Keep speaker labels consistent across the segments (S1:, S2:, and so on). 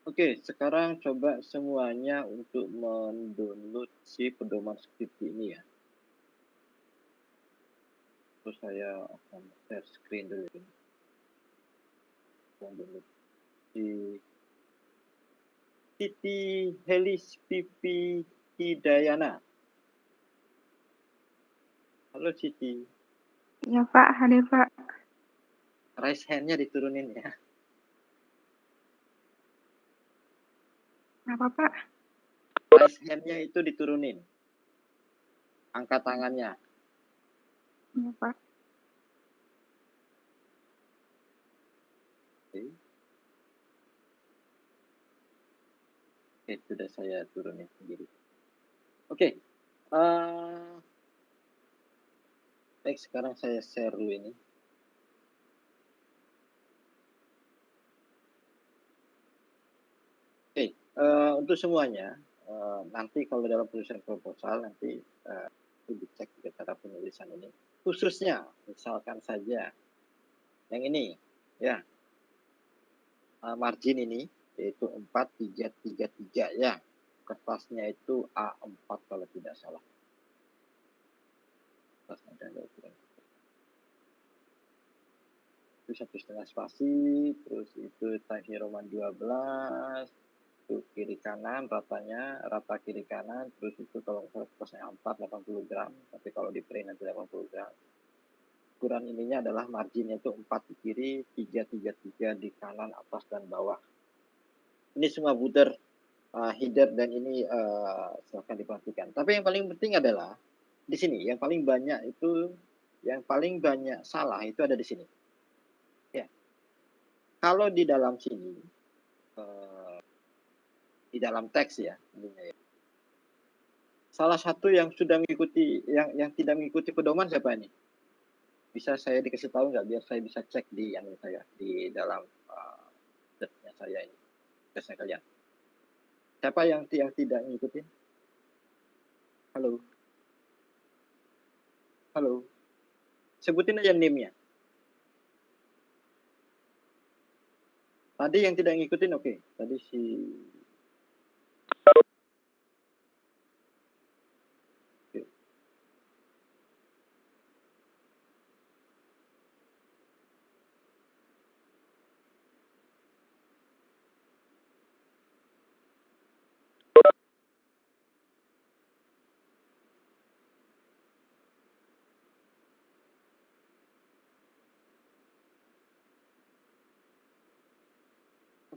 S1: Oke, sekarang coba semuanya untuk mendownload si pedoman skripsi ini ya. Terus saya akan share screen dulu ini. Download si Siti Helis Pipi Hidayana. Halo Siti.
S2: Ya Pak, hadir Pak.
S1: Raise hand-nya diturunin ya.
S2: Apa Pak?
S1: Raise hand-nya itu diturunin. Angkat tangannya.
S2: Ya Pak.
S1: Oke, sudah saya turunin sendiri. Oke. Baik, sekarang saya share dulu ini. Oke, untuk semuanya, nanti kalau dalam penulisan proposal nanti itu dicek juga cara penulisan ini. Khususnya, misalkan saja yang ini, ya, margin ini yaitu 4333 ya. Kertasnya itu A4 kalau tidak salah. Kertasnya ada ukuran. Itu 1,5 spasi, terus itu Times New Roman 12, itu kiri kanan ratanya, rata kiri kanan, terus itu kalau kertasnya 4 80 gram, tapi kalau di print nanti 80 gram. Ukuran ininya adalah marginnya itu 4 di kiri, 3 di kanan, atas dan bawah. Ini semua buter header dan ini silahkan diperhatikan. Tapi yang paling penting adalah di sini, yang paling banyak salah itu ada di sini. Ya. Kalau di dalam sini, di dalam teks ya, salah satu yang sudah mengikuti, yang tidak mengikuti pedoman siapa ini? Bisa saya dikasih tahu nggak biar saya bisa cek di saya di dalam tesnya saya ini, tesnya kalian. Siapa yang tidak ngikutin? Halo? Halo? Sebutin aja name-nya. Tadi yang tidak ngikutin, oke. Tadi si...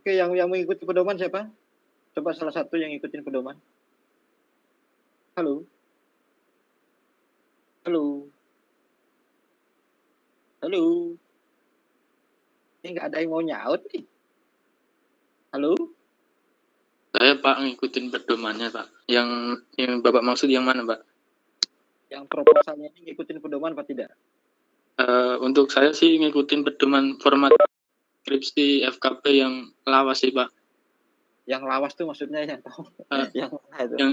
S1: Oke, yang mengikuti pedoman siapa? Coba salah satu yang ngikutin pedoman. Halo? Halo? Halo? Ini nggak ada yang mau nyaut nih. Halo?
S3: Saya Pak ngikutin pedomannya Pak. Yang Bapak maksud yang mana Pak?
S1: Yang proposalnya ini ngikutin pedoman apa tidak?
S3: Untuk saya sih ngikutin pedoman format skripsi FKP yang lawas sih Pak.
S1: Yang lawas tuh maksudnya yang tahu?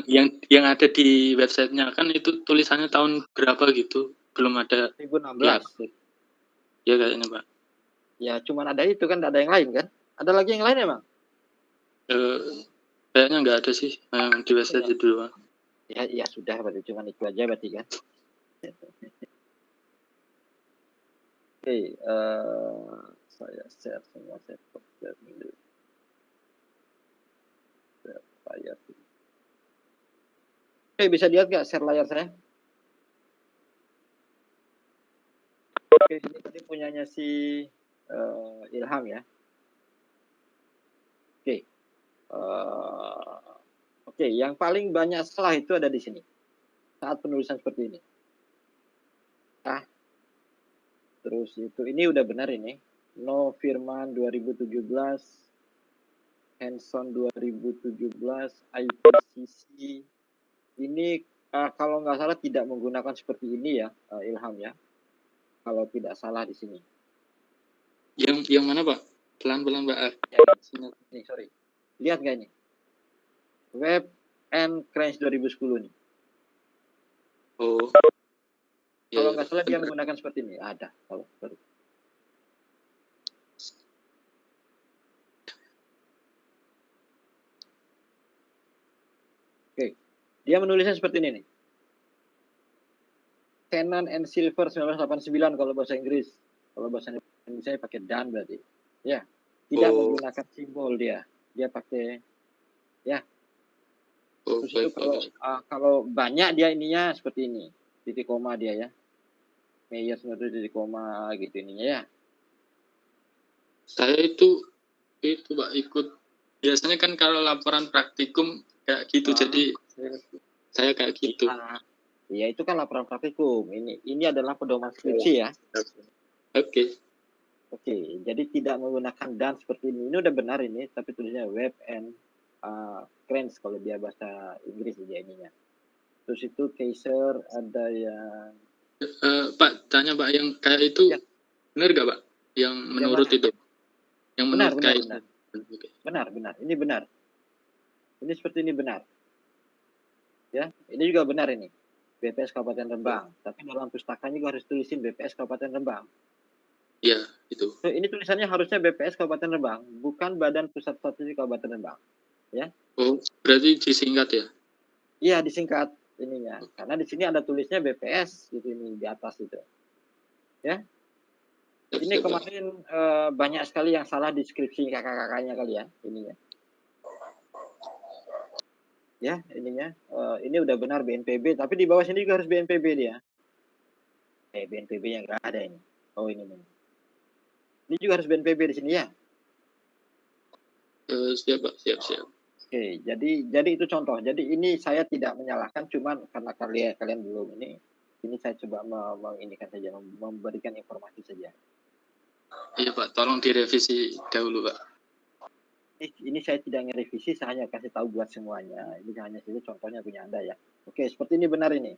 S3: Yang ada di websitenya kan itu tulisannya tahun berapa gitu, belum ada.
S1: 2016.
S3: Ya kayaknya Pak.
S1: Ya cuman ada itu kan, ada yang lain kan? Ada lagi yang lain emang?
S3: Kayaknya nggak ada sih yang di website itu Pak.
S1: Ya sudah, berarti cuma itu aja berarti kan. Oke, saya share semua, saya share dulu. Layar. Oke, bisa lihat nggak share layar saya? Oke, ini tadi punyanya si Ilham ya. Oke. Oke, yang paling banyak salah itu ada di sini. Saat penulisan seperti ini. Terus itu, ini udah benar ini. No Firman 2017, Hanson 2017, IPCC. Ini kalau nggak salah tidak menggunakan seperti ini ya, Ilham ya. Kalau tidak salah di sini.
S3: Yang mana Pak? Pelan-pelan Pak.
S1: Nih, sorry. Lihat nggak ini? Web and Crunch 2010 nih.
S3: Oh.
S1: Kalau nggak salah dia menggunakan seperti ini. Ada. Sorry. Dia menulisnya seperti ini nih. Canon and Silver 1989 kalau bahasa Inggris. Kalau bahasa Indonesia pakai dan berarti. Ya, tidak menggunakan simbol dia. Dia pakai ya. Terus itu kalau banyak dia ininya seperti ini. Titik koma dia ya. Meyer 19 titik koma gitu ininya ya.
S3: Saya itu Pak ikut. Biasanya kan kalau laporan praktikum kayak gitu. Jadi saya kayak gitu.
S1: Ya itu kan laporan praktikum. Ini adalah pedoman skripsi ya. Oke, jadi tidak menggunakan dan seperti ini. Ini udah benar ini, tapi tulisnya web and cranes kalau dia bahasa Inggris dia ininya. Terus itu Kaiser ada yang
S3: Pak, tanya Pak yang kayak itu
S1: ya.
S3: Benar gak Pak? Yang menurut itu? Yang menurut
S1: benar. Benar. Ini benar. Ini seperti ini benar. Ya, ini juga benar ini. BPS Kabupaten Rembang. Tapi dalam pustakanya juga harus tulisin BPS Kabupaten Rembang.
S3: Iya, itu.
S1: So, ini tulisannya harusnya BPS Kabupaten Rembang, bukan Badan Pusat Statistik Kabupaten Rembang. Ya.
S3: Oh, berarti disingkat ya?
S1: Iya, disingkat ininya. Karena di sini ada tulisnya BPS gitu ini di atas itu. Ya. Ini kemarin banyak sekali yang salah deskripsi kakak-kakaknya kali ya ininya. Ya, ininya. Ini udah benar BNPB, tapi di bawah sini juga harus BNPB dia. BNPB yang enggak ada ini. Oh, ini nih. Ini juga harus BNPB di sini ya.
S3: Siap Pak, siap.
S1: Oke, jadi itu contoh. Jadi ini saya tidak menyalahkan, cuman karena kalian belum ini saya coba mengindikan saja, memberikan informasi saja.
S3: Iya Pak, tolong direvisi dahulu Pak.
S1: Ini saya tidak ngerevisi, saya hanya kasih tahu buat semuanya. Ini hanya saja contohnya punya Anda ya. Oke, seperti ini benar ini.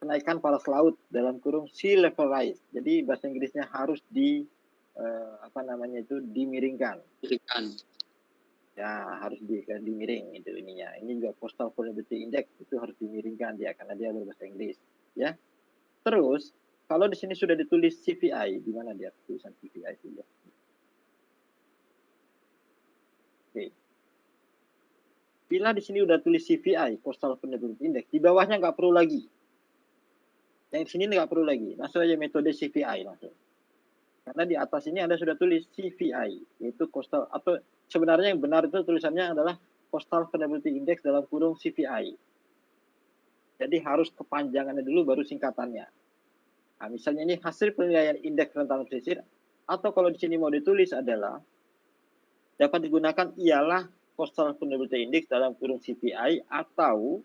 S1: Kenaikan paras laut dalam kurung sea level rise. Jadi bahasa Inggrisnya harus dimiringkan. Ya, harus dimiring itu ininya. Ini juga Coastal Vulnerability Index itu harus dimiringkan dia karena dia berbahasa Inggris, ya. Terus kalau di sini sudah ditulis CVI, di mana dia tulisan CVI itu ya? Oke. Bila di sini udah tulis CVI, Coastal Vulnerability Index, di bawahnya nggak perlu lagi. Yang sini nggak perlu lagi, langsung aja metode CVI langsung. Karena di atas ini Anda sudah tulis CVI, yaitu Coastal, atau sebenarnya yang benar itu tulisannya adalah Coastal Vulnerability Index dalam kurung CVI. Jadi harus kepanjangannya dulu baru singkatannya. Nah, misalnya ini hasil penilaian indeks kerentanan pesisir, atau kalau di sini mau ditulis adalah dapat digunakan ialah Coastal Vulnerability Index dalam kurung CVI atau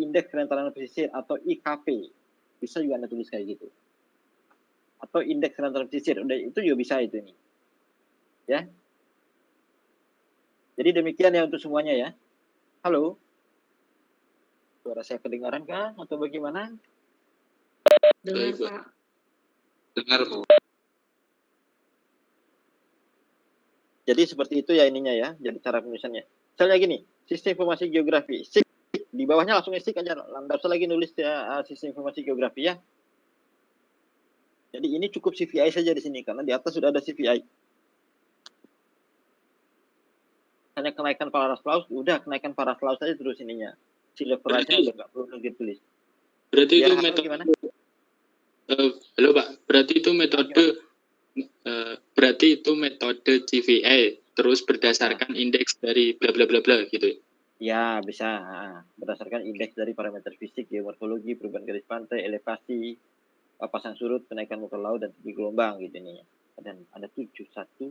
S1: indeks kerentanan pesisir atau IKP. Bisa juga Anda tulis kayak gitu. Atau indeks kerentanan pesisir, udah itu juga bisa itu ini. Ya. Jadi demikian ya untuk semuanya ya. Halo. Suara saya kedengaran kah atau bagaimana?
S2: Dengar, Pak.
S3: Dengar.
S1: Jadi seperti itu ya ininya ya. Jadi cara penulisannya. Misalnya gini, sistem informasi geografi. Di bawahnya langsung istik aja. Nggak usah lagi nulis ya, sistem informasi geografi ya. Jadi ini cukup CVI saja di sini karena di atas sudah ada CVI. Hanya kenaikan paras laut, udah kenaikan paras laut saja terus ininya. Sea level rise-nya udah nggak perlu lagi tulis.
S3: Berarti
S1: ya,
S3: itu metode
S1: gimana?
S3: Halo Pak, berarti itu metode berarti itu metode CVI terus berdasarkan indeks dari bla bla bla bla gitu.
S1: Ya, bisa. Berdasarkan indeks dari parameter fisik, geomorfologi, perubahan garis pantai, elevasi, pasang surut, kenaikan muka laut, dan tinggi gelombang gitu nih. Ada 7, 1,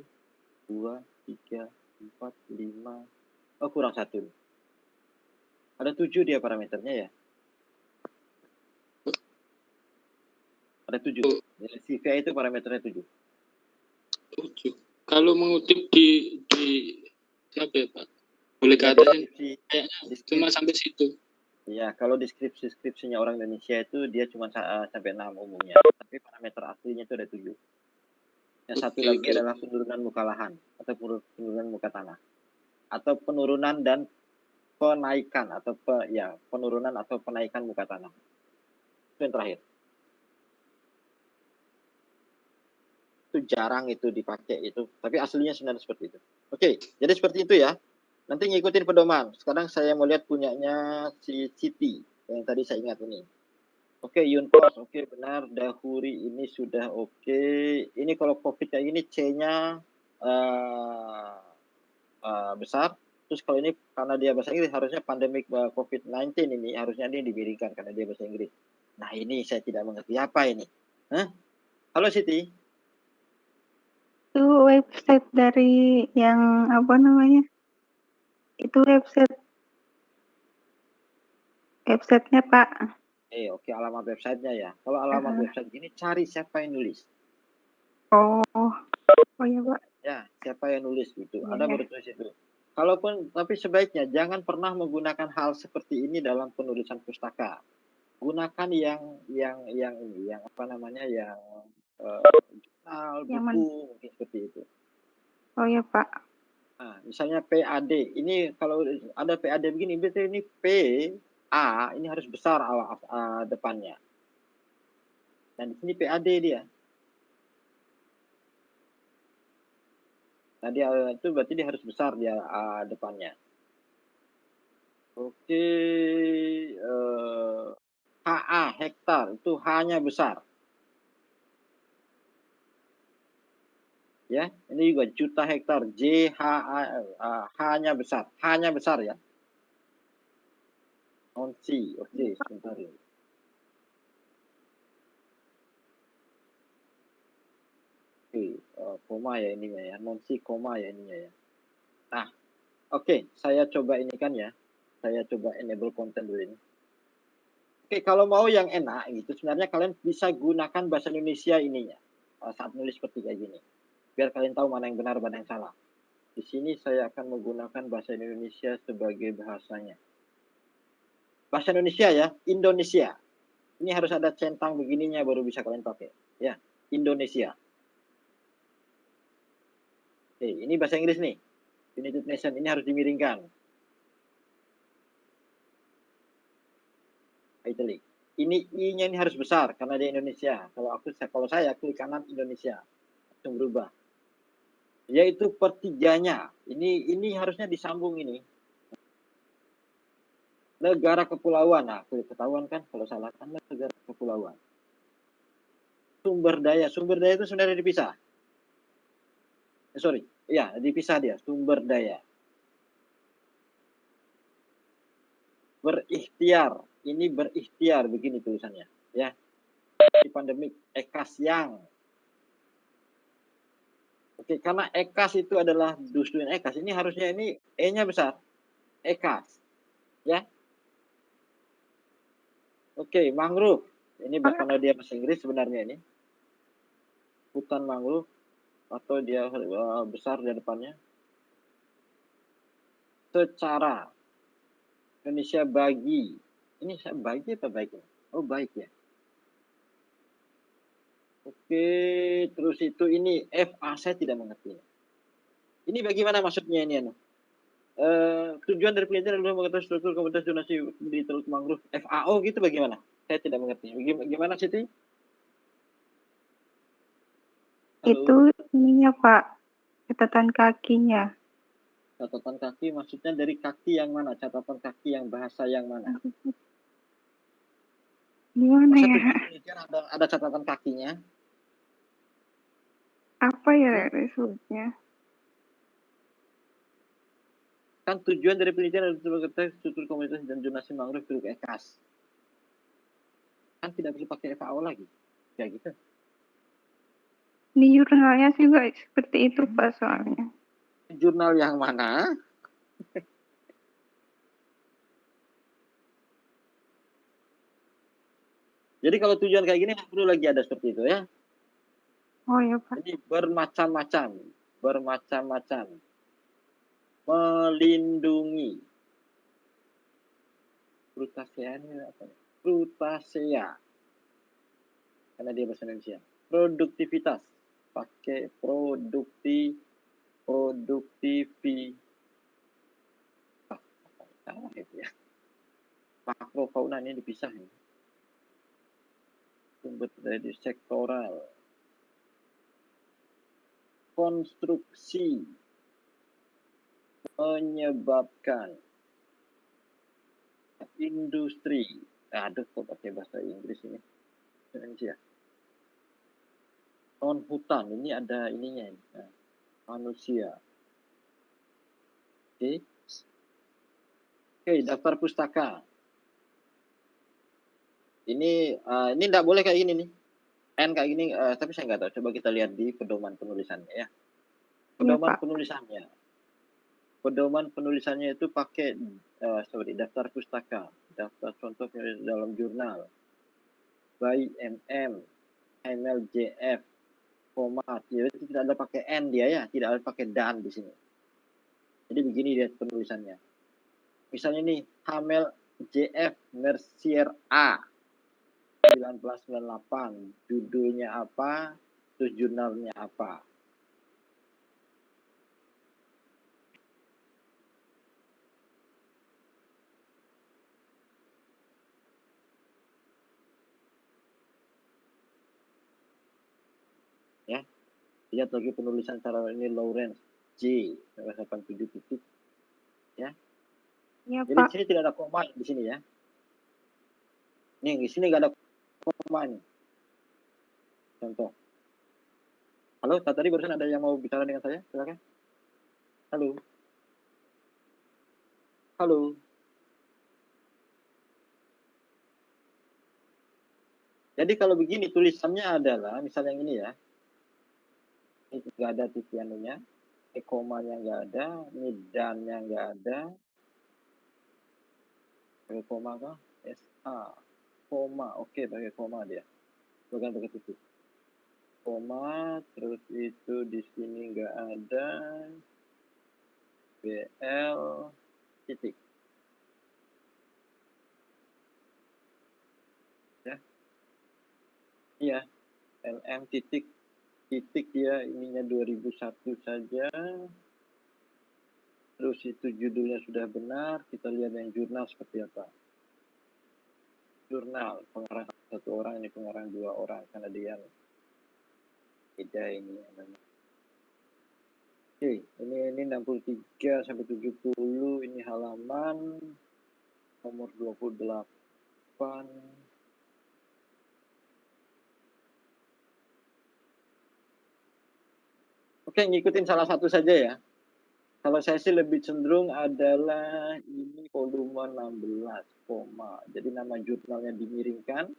S1: 2, 3, 4, 5. Oh, kurang 1. Ada 7 dia parameternya ya. Ada 7. CVI itu parameternya 7.
S3: Kalau mengutip di siapa ya Pak? Boleh katakan cuma sampai situ.
S1: Ya, kalau deskripsinya orang Indonesia itu dia cuma sampai 6 umumnya. Tapi parameter aslinya itu ada 7. Yang satu lagi adalah penurunan muka lahan atau penurunan muka tanah. Atau penurunan dan penaikan atau penurunan atau penaikan muka tanah. Itu yang terakhir. Itu jarang itu dipakai itu, tapi aslinya sebenarnya seperti itu. Oke, jadi seperti itu ya. Nanti ngikutin pedoman. Sekarang saya mau lihat punyanya si Siti yang tadi saya ingat ini. Oke, Yuntos, oke benar. Dahuri ini sudah oke. Ini kalau COVID kayak gini C-nya besar. Terus kalau ini karena dia bahasa Inggris harusnya pandemik COVID-19 ini harusnya dia diberikan karena dia bahasa Inggris. Nah ini saya tidak mengerti apa ini. Hah? Halo Siti.
S2: Itu website dari yang apa namanya? Itu websitenya Pak.
S1: Oke, alamat websitenya ya. Kalau alamat website gini cari siapa yang nulis.
S2: Oh ya Pak.
S1: Ya, siapa yang nulis gitu.
S2: Iya,
S1: Ada
S2: ya.
S1: baru tulis itu. Kalaupun tapi sebaiknya jangan pernah menggunakan hal seperti ini dalam penulisan pustaka. Gunakan yang apa namanya yang jurnal,
S2: Yang
S1: buku mungkin seperti itu.
S2: Oh ya Pak.
S1: Nah, misalnya PAD. Ini kalau ada PAD begini, berarti ini P A ini harus besar depannya. Dan di sini PAD dia. Nah, dia itu berarti dia harus besar dia depannya. Oke, HA hektar itu hanya besar. Ya, ini juga juta hektar JHA hanya besar ya. Onsi, oke sebentar ya. Oke, koma ya ininya ya, nonsi koma ya ininya ya. Nah, oke, saya coba ini kan ya. Saya coba enable content dulu ini. Oke, kalau mau yang enak gitu, sebenarnya kalian bisa gunakan bahasa Indonesia ininya saat nulis seperti kayak gini. Biar kalian tahu mana yang benar, mana yang salah. Di sini saya akan menggunakan bahasa Indonesia sebagai bahasanya. Bahasa Indonesia ya, Indonesia. Ini harus ada centang begininya baru bisa kalian pakai. Ya, Indonesia. Oke, ini bahasa Inggris nih. United Nation ini harus dimiringkan. Italic. Ini I-nya ini harus besar karena dia Indonesia. Kalau saya klik kanan Indonesia langsung berubah. Yaitu pertiganya. Ini harusnya disambung ini. Negara kepulauan. Nah, ketahuan kan kalau salah kan negara kepulauan. Sumber daya itu sebenarnya dipisah. Dipisah dia, sumber daya. Berikhtiar, ini berikhtiar begini tulisannya, ya. Di pandemik Ekas yang. Oke, karena Ekas itu adalah dusun Ekas, ini harusnya ini E-nya besar. Ekas. Ya. Oke, mangrove. Ini karena dia bahasa Inggris sebenarnya ini. Hutan mangrove atau dia besar di depannya. Secara Indonesia bagi. Ini bagi apa baik? Oh, baik ya. Oke, terus itu ini FA saya tidak mengerti. Ini bagaimana maksudnya ini tujuan dari penelitian adalah mengetahui struktur komunitas zonasi di Teluk Mangrove FAO gitu bagaimana? Saya tidak mengerti. Bagaimana Siti?
S2: Itu ininya Pak, catatan kakinya.
S1: Catatan kaki maksudnya dari kaki yang mana? Catatan kaki yang bahasa yang mana?
S2: Gimana
S1: Masa
S2: ya?
S1: tujuan penelitian ada catatan kakinya?
S2: Apa ya disebutnya?
S1: Kan tujuan dari penelitian adalah mengetahui struktur komunitas dan zonasi mangrove Teluk Ekas. Kan tidak perlu pakai FAO lagi. Kayak gitu.
S2: Di jurnalnya juga seperti itu Pak soalnya.
S1: Jurnal yang mana? Jadi kalau tujuan kayak gini nggak perlu lagi ada seperti itu ya.
S2: Oh ya Pak.
S1: Ini bermacam-macam. Melindungi. Frutasea ini apa? Frutasea. Karena dia bahasa Indonesia. Produktivitas. Pakai salah itu ya. Makrofauna ini dipisah ya. Sumber dari sektoral. Konstruksi. menyebabkan industri, aduh kok pakai bahasa Inggris ini, Indonesia. Non hutan, ini ada ininya, nah, manusia. Oke, daftar pustaka. Ini tidak boleh kayak gini nih. N kayak gini, tapi saya nggak tahu. Coba kita lihat di pedoman penulisannya ya. Pedoman penulisannya. Pedoman penulisannya itu pakai daftar pustaka, daftar contoh dalam jurnal, by MM, MLJF, koma, jadi tidak ada pakai N dia ya, tidak ada pakai dan di sini. Jadi begini dia penulisannya. Misalnya nih, Hamel JF Mercier A 1998, judulnya apa, terus jurnalnya apa. Ya, lihat lagi penulisan cara ini Lawrence J 87 titik. Ya.
S2: Ya,
S1: Jadi
S2: Pak.
S1: di sini tidak ada koma di sini ya. Nih di sini nggak ada koma nih. Contoh. Halo, tadi barusan ada yang mau bicara dengan saya? Silakan. Halo. Halo. Jadi kalau begini tulisannya adalah misal yang ini ya. Ini nggak ada titik anunya, ini komanya nggak ada, ini dan-nya nggak ada. Pakai koma kah? SA, koma, oke pakai koma dia, bukan pakai titik. Koma, terus itu di sini nggak ada, BL, titik. Ya, iya, LM titik, dia ininya 2001 saja. Terus itu judulnya sudah benar, kita lihat yang jurnal seperti apa. Jurnal, pengarang satu orang, ini pengarang dua orang, karena dia beda ini. Oke, ini 63 sampai 70, ini halaman nomor 28. Oke, ngikutin salah satu saja ya. Kalau saya sih lebih cenderung adalah ini volume 16, koma. Jadi nama jurnalnya dimiringkan.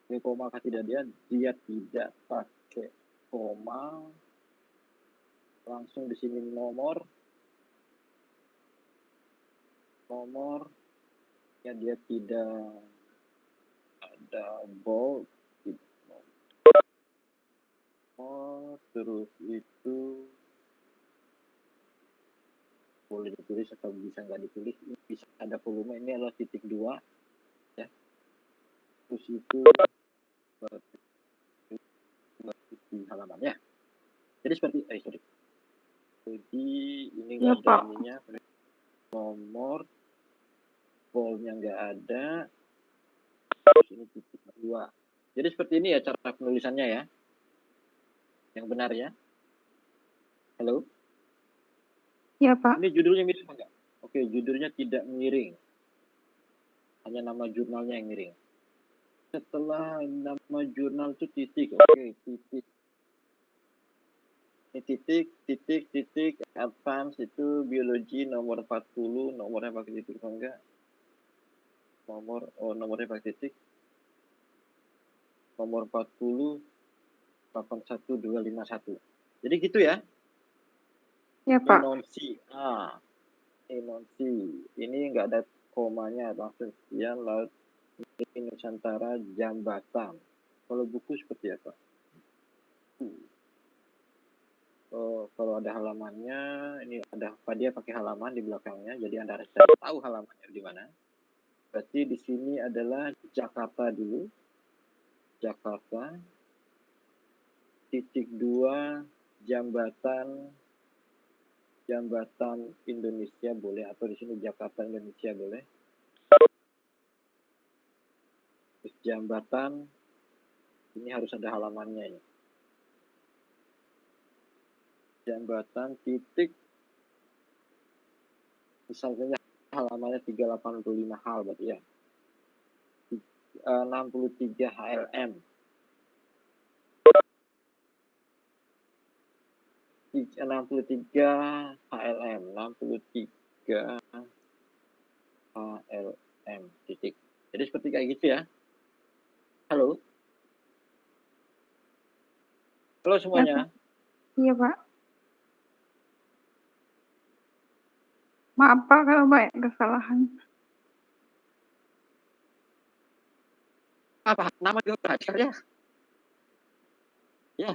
S1: Ini koma kah tidak dia tidak pakai koma. Langsung di sini nomor ya, dia tidak ada bold. Terus itu boleh ditulis atau bisa nggak ditulis, ini bisa ada volume, ini adalah titik 2 ya. Terus itu di halamannya. Jadi seperti jadi ini nggak ada ininya, nomor volnya nggak ada, terus ini titik 2. Jadi seperti ini ya cara penulisannya ya, yang benar ya. Halo.
S2: Ya, Pak.
S1: Ini judulnya miring enggak? Oke, judulnya tidak miring. Hanya nama jurnalnya yang miring. Setelah nama jurnal itu titik. Oke, titik. Ini titik, advance itu biologi nomor 40, nomornya pakai titik atau enggak? Nomornya pakai titik. Nomor 40, 81251. Jadi gitu ya.
S2: Ya, Pak.
S1: Ini enggak ada komanya, langsung sekian laut Nusantara Jambatan. Kalau buku seperti apa? Kalau ada halamannya, ini ada apa, dia pakai halaman di belakangnya, jadi Anda harus tahu halamannya di mana. Berarti di sini adalah Jakarta dulu. Jakarta. Titik 2 Jambatan Indonesia boleh, atau di sini Jakarta Indonesia boleh. Terus jambatan ini harus ada halamannya ya. Jambatan titik misalnya halamannya 385 hal berarti ya. 63 HLM. 63 HLM, 63 HLM titik. Jadi seperti kayak gitu ya. Halo? Halo semuanya.
S2: Iya, Pak. Maaf, Pak, kalau banyak kesalahan.
S1: Apa? Nama juga belajar ya? Ya,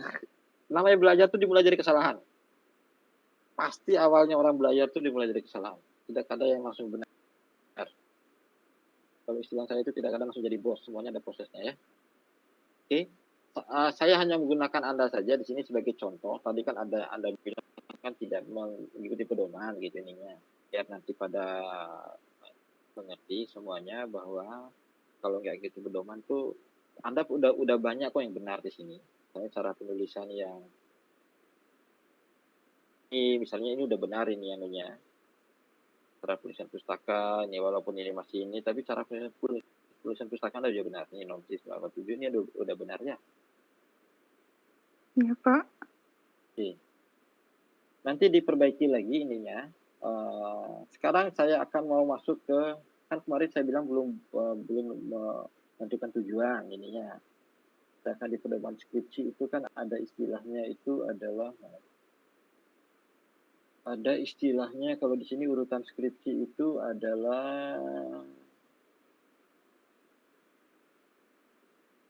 S1: namanya belajar tuh dimulai dari kesalahan. Pasti awalnya orang belajar tuh dimulai dari kesalahan. Tidak ada yang langsung benar. Kalau istilah saya itu tidak ada langsung jadi bos. Semuanya ada prosesnya ya. Oke. Saya hanya menggunakan Anda saja di sini sebagai contoh. Tadi kan Anda bilang kan tidak mengikuti pedoman gitu ininya. Biar nanti pada mengerti semuanya bahwa kalau nggak gitu pedoman tuh Anda udah banyak kok yang benar di sini. Misalnya cara penulisan yang ini misalnya ini udah benar ini anunya. Cara tulisan pustaka ini walaupun ini masih ini tapi cara tulisan pustaka udah benar. Ini notis 87 ini udah benar ya.
S2: Iya, Pak.
S1: Oke. Nanti diperbaiki lagi ininya. Sekarang saya akan mau masuk ke kan kemarin saya bilang belum menentukan tujuan ininya. Sedangkan di pedoman skripsi itu kan ada istilahnya itu adalah kalau di sini urutan skripsi itu adalah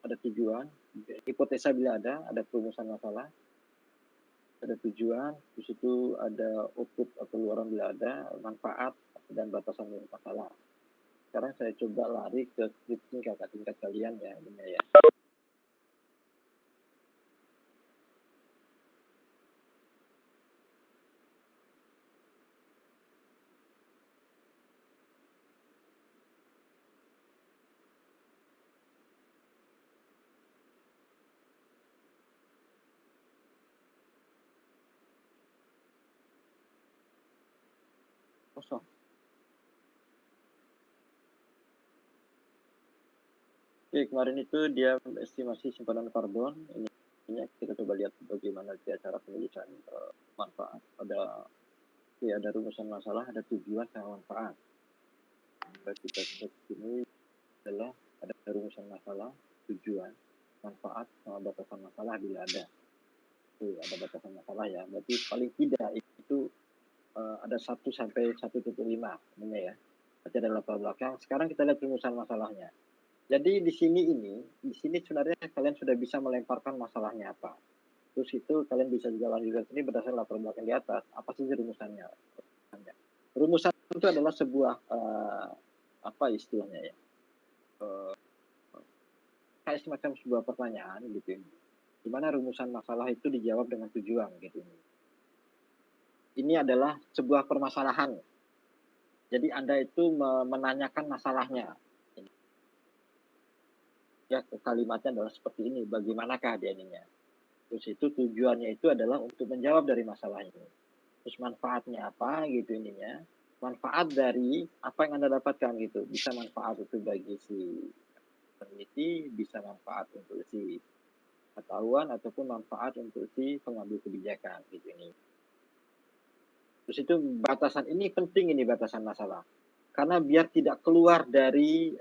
S1: ada tujuan, hipotesa bila ada perumusan masalah, ada tujuan, di situ ada output atau luaran bila ada, manfaat dan batasan masalah. Sekarang saya coba lari ke skripsi kakak tingkat kalian ya, ini ya. Kosong. Oke, kemarin itu dia estimasi simpanan karbon. Ini kita coba lihat bagaimana dia cara penulisan manfaat. Ada rumusan masalah, ada tujuan sama manfaat. Kita cek ini adalah ada rumusan masalah, tujuan, manfaat, sama batasan masalah bila ada. Ada batasan masalah ya. Berarti paling tidak itu ada 1 sampai 1.5 ini ya. Berarti ada latar belakang. Sekarang kita lihat rumusan masalahnya. Jadi di sini sebenarnya kalian sudah bisa melemparkan masalahnya apa. Terus itu kalian bisa juga lanjutkan sini berdasarkan latar belakang di atas. Apa sih rumusannya? Rumusan itu adalah sebuah apa istilahnya ya? Kayak semacam sebuah pertanyaan gitu. Di mana rumusan masalah itu dijawab dengan tujuan gitu. Ini adalah sebuah permasalahan. Jadi Anda itu menanyakan masalahnya. Ya, kalimatnya adalah seperti ini, bagaimanakah dia ininya. Terus itu tujuannya itu adalah untuk menjawab dari masalah ini. Terus manfaatnya apa gitu ininya. Manfaat dari apa yang Anda dapatkan gitu. Bisa manfaat itu bagi si peneliti, bisa manfaat untuk si pengetahuan ataupun manfaat untuk si pengambil kebijakan gitu ini. Terus itu batasan ini penting ini batasan masalah. Karena biar tidak keluar dari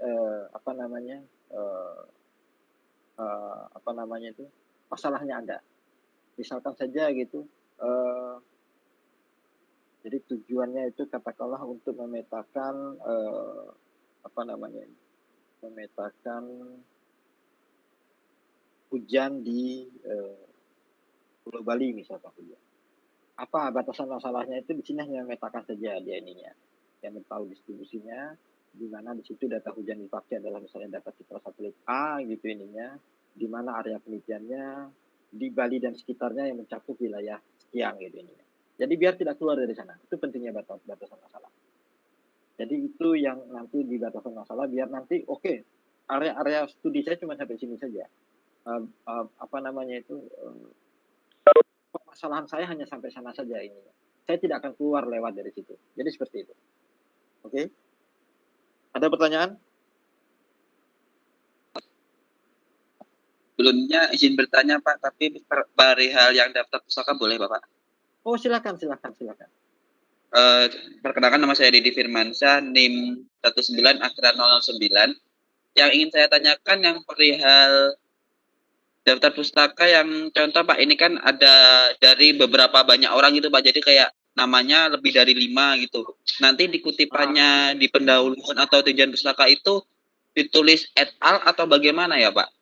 S1: masalahnya Anda. Misalkan saja gitu, jadi tujuannya itu katakanlah untuk memetakan memetakan hujan di Pulau Bali misalkan saja. Apa batasan masalahnya itu di sini hanya memetakan saja dia ininya, yang tahu distribusinya, di mana di situ data hujan dipakai adalah misalnya data citra satelit A gitu ininya, di mana area penelitiannya di Bali dan sekitarnya yang mencakup wilayah sekian gitu ininya. Jadi biar tidak keluar dari sana, itu pentingnya batasan masalah. Jadi itu yang nanti di batasan masalah biar nanti area studi saya cuma sampai sini saja. Permasalahan saya hanya sampai sana saja ini. Saya tidak akan keluar lewat dari situ. Jadi seperti itu. Oke. Ada pertanyaan?
S4: Sebelumnya izin bertanya Pak, tapi perihal yang daftar pustaka boleh Bapak?
S1: Oh, silakan.
S4: Perkenalkan nama saya Didi Firmansyah, NIM 19 akhiran 009. Yang ingin saya tanyakan yang perihal daftar pustaka yang contoh Pak, ini kan ada dari beberapa banyak orang gitu Pak, jadi kayak namanya lebih dari 5 gitu. Nanti di kutipannya di pendahuluan atau tujuan pustaka itu ditulis et al atau bagaimana ya Pak?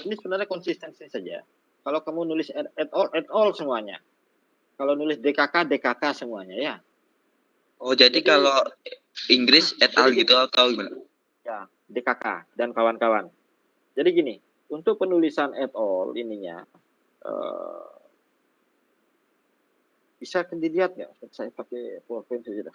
S1: Ini sebenarnya konsistensi saja. Kalau kamu nulis et all semuanya. Kalau nulis DKK semuanya ya.
S4: Oh, jadi kalau Inggris et al gitu atau gimana?
S1: Ya, DKK dan kawan-kawan. Jadi gini, untuk penulisan et al ininya bisa dilihat nggak? Saya pakai PowerPoint saja dah.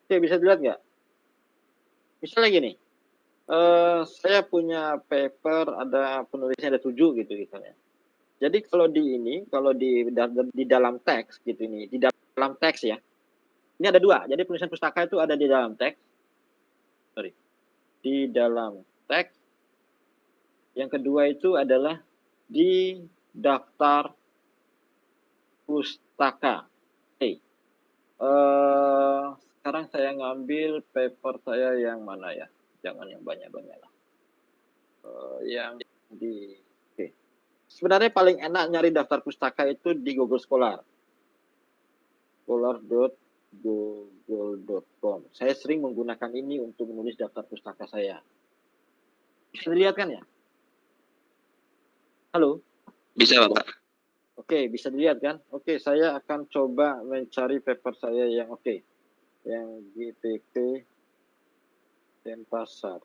S1: Oke, bisa dilihat nggak? Misalnya gini, saya punya paper, ada penulisnya ada 7 gitu misalnya. Jadi kalau di dalam teks gitu ini, di dalam teks ya. Ini ada 2. Jadi penulisan pustaka itu ada di dalam teks. Di dalam teks. Yang kedua itu adalah di daftar pustaka. Oke. Sekarang saya ngambil paper saya yang mana ya? Jangan yang banyak-banyak lah. Yang di oke. Sebenarnya paling enak nyari daftar pustaka itu di Google Scholar. Scholar.google.com. Saya sering menggunakan ini untuk menulis daftar pustaka saya. Bisa dilihat kan ya? Halo?
S4: Bisa Bapak.
S1: Oke, bisa dilihat kan? Oke, saya akan coba mencari paper saya yang oke. Yang GPP Denpasar.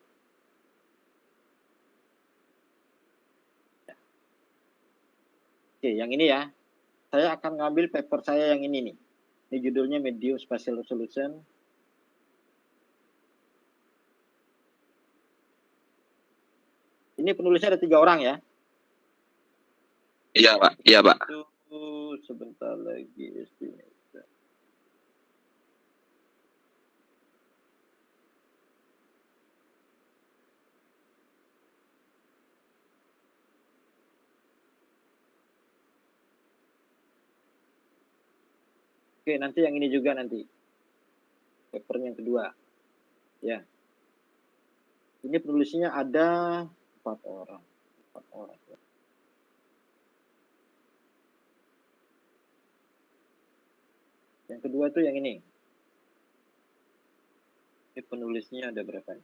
S1: Oke, yang ini ya. Saya akan ngambil paper saya yang ini nih. Ini judulnya Medium Spatial Resolution. Ini penulisnya ada 3 orang ya.
S4: Iya Pak, iya Pak.
S1: Itu sebentar lagi estimate. Oke, nanti yang ini juga nanti. Paper yang kedua. Ya. Ini penulisnya ada 4 orang. 4 orang. Yang kedua itu yang ini. Ini penulisnya ada berapa nih?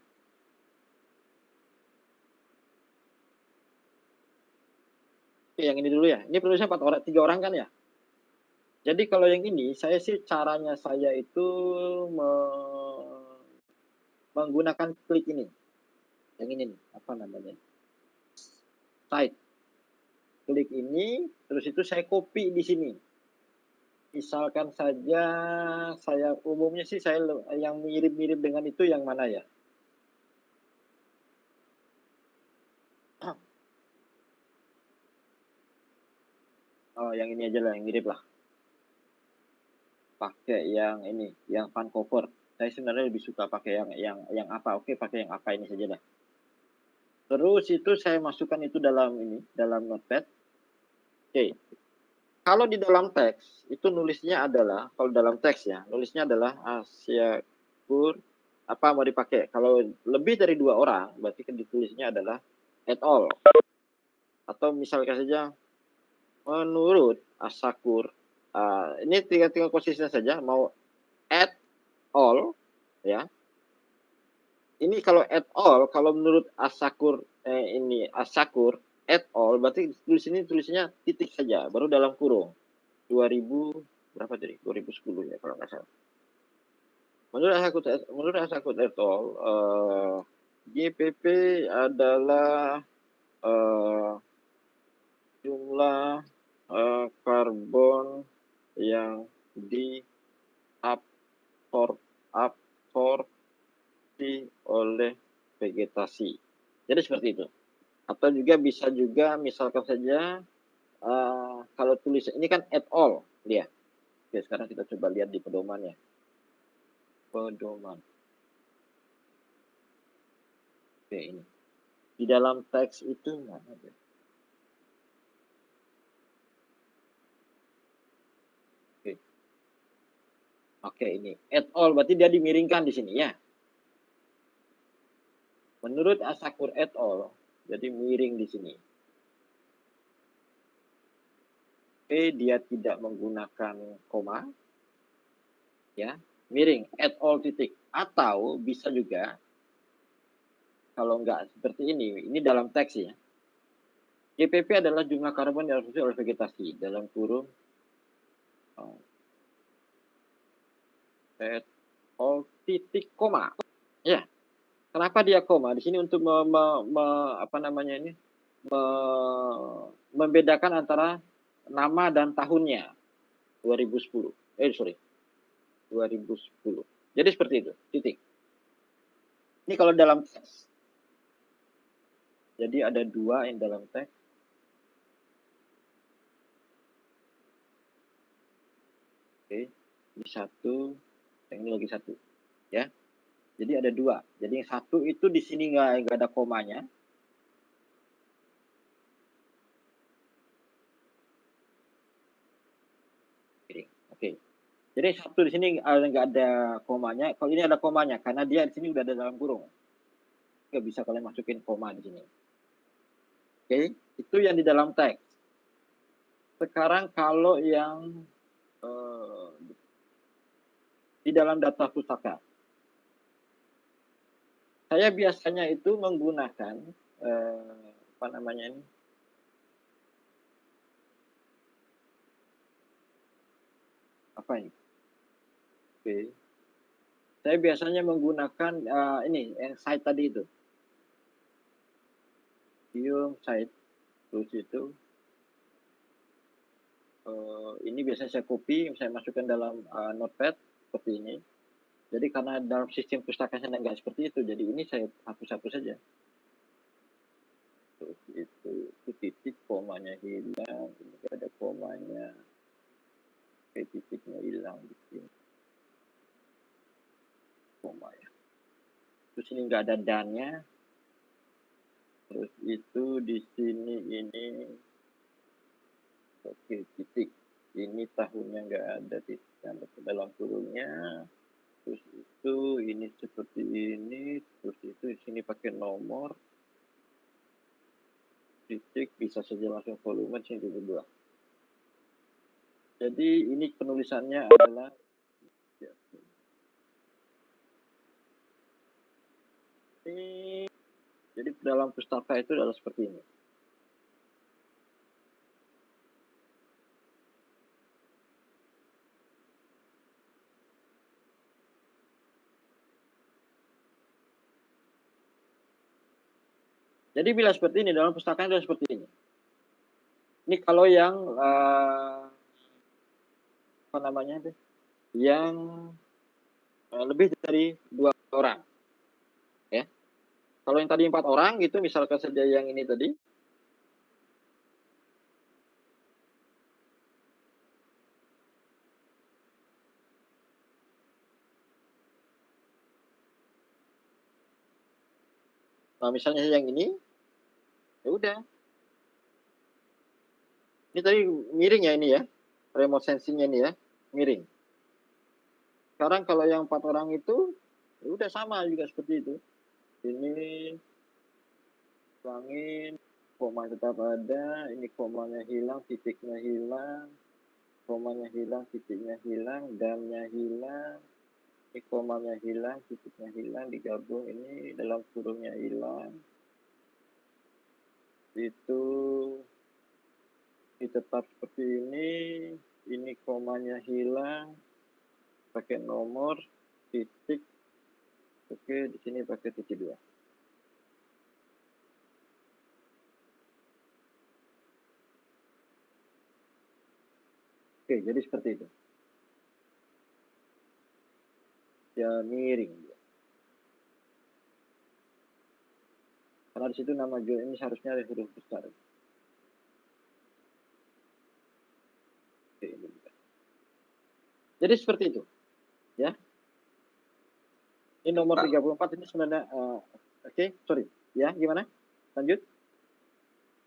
S1: Oke, yang ini dulu ya. Ini penulisnya 4 orang, 3 orang kan ya? Jadi kalau yang ini, saya sih caranya saya itu menggunakan klik ini. Yang ini nih, apa namanya? Site. Klik ini, terus itu saya copy di sini. Misalkan saja saya umumnya sih saya yang mirip-mirip dengan itu yang mana ya? Oh, yang ini aja lah, yang mirip lah. Pakai yang ini, yang Vancouver. Saya sebenarnya lebih suka pakai yang apa? Oke, pakai yang apa ini saja dah. Terus itu saya masukkan itu dalam ini, dalam notepad. Oke. Kalau di dalam teks itu nulisnya adalah, kalau dalam teks ya, nulisnya adalah Asia Kur apa mau dipakai. Kalau lebih dari 2 orang, berarti kan ditulisnya adalah et al. Atau misalkan saja menurut Asakur, ini tinggal konsisten saja, mau et al, ya. Ini kalau et al, kalau menurut Asakur, ini Asakur, et al, berarti tulisnya titik saja, baru dalam kurung. 2000, berapa tadi? 2010 ya, kalau nggak salah. Menurut Asakur et al, GPP adalah jumlah karbon yang diabsorpsi oleh vegetasi. Jadi seperti itu. Atau juga bisa juga misalkan saja kalau tulis ini kan et al. Ya. Oke, sekarang kita coba lihat di pedomannya. Pedoman. Oke, ini. Di dalam teks itu mana ada? Oke, ini et al. Berarti dia dimiringkan di sini ya. Menurut Asakur et al. Jadi miring di sini. Oke, dia tidak menggunakan koma. Ya, miring et al. Titik. Atau bisa juga kalau enggak seperti ini dalam teks ya. GPP adalah jumlah karbon yang diabsorpsi oleh vegetasi dalam kurung et al. Titik koma. Ya. Kenapa dia koma? Di sini untuk membedakan antara nama dan tahunnya 2010. 2010. Jadi seperti itu, titik. Ini kalau dalam teks. Jadi ada dua yang dalam teks. Oke, ini satu, yang ini lagi satu, ya. Jadi ada dua. Jadi yang satu itu di sini nggak ada komanya. Oke. Jadi satu di sini nggak ada komanya. Kalau ini ada komanya karena dia di sini udah ada dalam kurung. Nggak bisa kalian masukin koma di sini. Oke, itu yang di dalam teks. Sekarang kalau yang di dalam data pustaka. Saya biasanya itu menggunakan apa ini? Oke. Saya biasanya menggunakan ini yang site tadi itu. Site terus itu ini biasanya saya copy, saya masukkan dalam notepad seperti ini. Jadi karena dalam sistem pustaka saya nggak seperti itu, jadi ini saya hapus-hapus saja. Terus itu titik komanya hilang, ini nggak ada komanya, titiknya hilang di sini, koma ya. Terus ini nggak ada dannya. Terus itu di sini ini, oke, titik. Ini tahunnya nggak ada titik dalam kurungnya. Terus itu ini seperti ini. Terus itu di sini pakai nomor. Titik bisa saja langsung volume sini dua. Jadi ini penulisannya adalah ini. Jadi dalam pustaka itu adalah seperti ini. Jadi bila seperti ini dalam pustakanya adalah seperti ini. Ini kalau yang yang lebih dari 2 orang, ya. Kalau yang tadi 4 orang gitu, misalkan saja yang ini tadi. Nah, misalnya yang ini, ya udah. Ini tadi miring ya ini ya, remote sensingnya ini ya, miring. Sekarang kalau yang 4 orang itu, ya udah sama juga seperti itu. Ini hilangin, koma tetap ada, ini komanya hilang, titiknya hilang, komanya hilang, titiknya hilang, dannya hilang, ini komanya hilang, titiknya hilang, digabung ini dalam kurungnya hilang. Itu tetap seperti ini komanya hilang, pakai nomor, titik, oke, di sini pakai titik 2. Oke, jadi seperti itu. Ya miring. Karena di situ nama Joe ini seharusnya ada huruf besar. Oke, ini juga. Jadi seperti itu. Ya. Ini nomor 34 ini sebenarnya oke, sorry. Ya, gimana? Lanjut.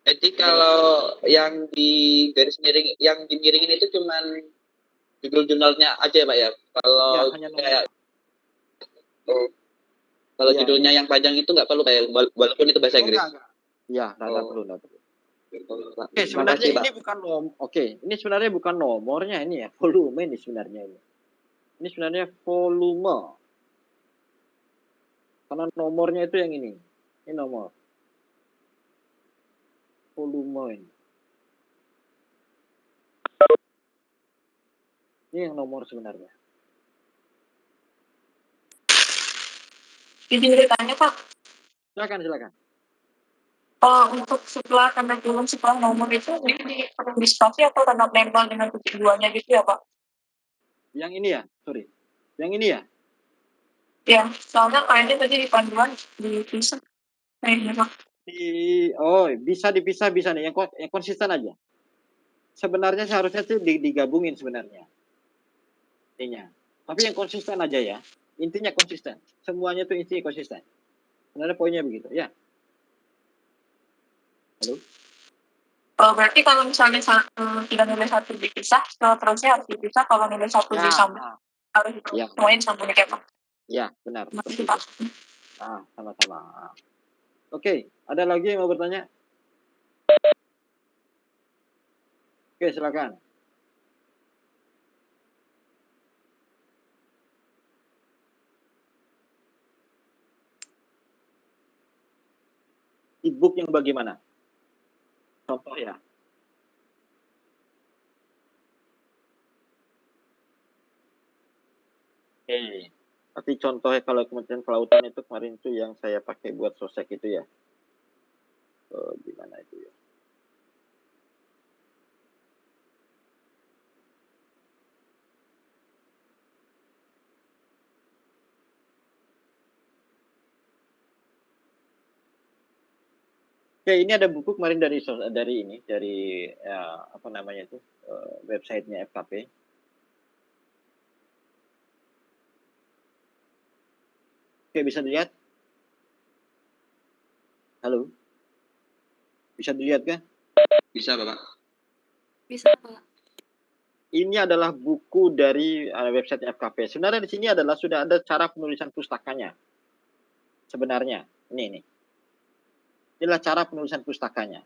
S4: Jadi kalau yang di garis miring, yang dimiringin itu cuman judul jurnalnya aja ya Pak ya? Kalau
S1: Ya, hanya nomor.
S4: kayak kalau
S1: Ya,
S4: judulnya
S1: ini.
S4: yang panjang itu nggak perlu kayak walaupun itu bahasa Inggris.
S1: Enggak. Ya, nggak perlu. Oke,
S4: Terima
S1: sebenarnya
S4: kasih, Pak.
S1: ini bukan ini sebenarnya bukan nomornya ini ya, volume ini sebenarnya ini. Ini sebenarnya volume. Karena nomornya itu yang ini. Ini nomor. Volume ini. Ini yang nomor sebenarnya.
S2: Izin bertanya Pak,
S1: Silakan.
S2: untuk setelah tanda kurung setelah nomor itu ini di spasi atau tanda nempel dengan titik duanya gitu ya Pak?
S1: Yang ini ya, sorry. Yang ini ya.
S2: Ya, soalnya kayaknya tadi di panduan dipisah. Kayaknya Pak.
S1: Bisa dipisah bisa nih, yang konsisten aja. Sebenarnya seharusnya tuh digabungin sebenarnya. Intinya. Tapi yang konsisten aja ya. Intinya konsisten. Semuanya tuh intinya konsisten. Sebenarnya poinnya begitu, ya. Halo?
S2: Berarti kalau misalnya tidak nilai satu dipisah, terusnya harus dipisah. Kalau nilai satu
S1: Ya.
S2: disambung, harus
S1: Ya.
S2: semuanya disambung ya Pak.
S1: Ya, benar.
S2: Seperti Pak.
S1: Sama-sama. Oke, ada lagi yang mau bertanya? Oke, silakan. E-book yang bagaimana? Contoh ya. Oke. Tapi contohnya kalau Kementerian Kelautan itu kemarin itu yang saya pakai buat sosek itu ya. Gimana itu ya? Oke, ini ada buku kemarin dari apa namanya itu websitenya FKP. Oke, bisa dilihat? Halo? Bisa dilihat kan?
S4: Bisa, Bapak.
S2: Bisa Pak.
S1: Ini adalah buku dari website FKP. Sebenarnya di sini sudah ada cara penulisan pustakanya. Sebenarnya, ini. Inilah cara penulisan pustakanya.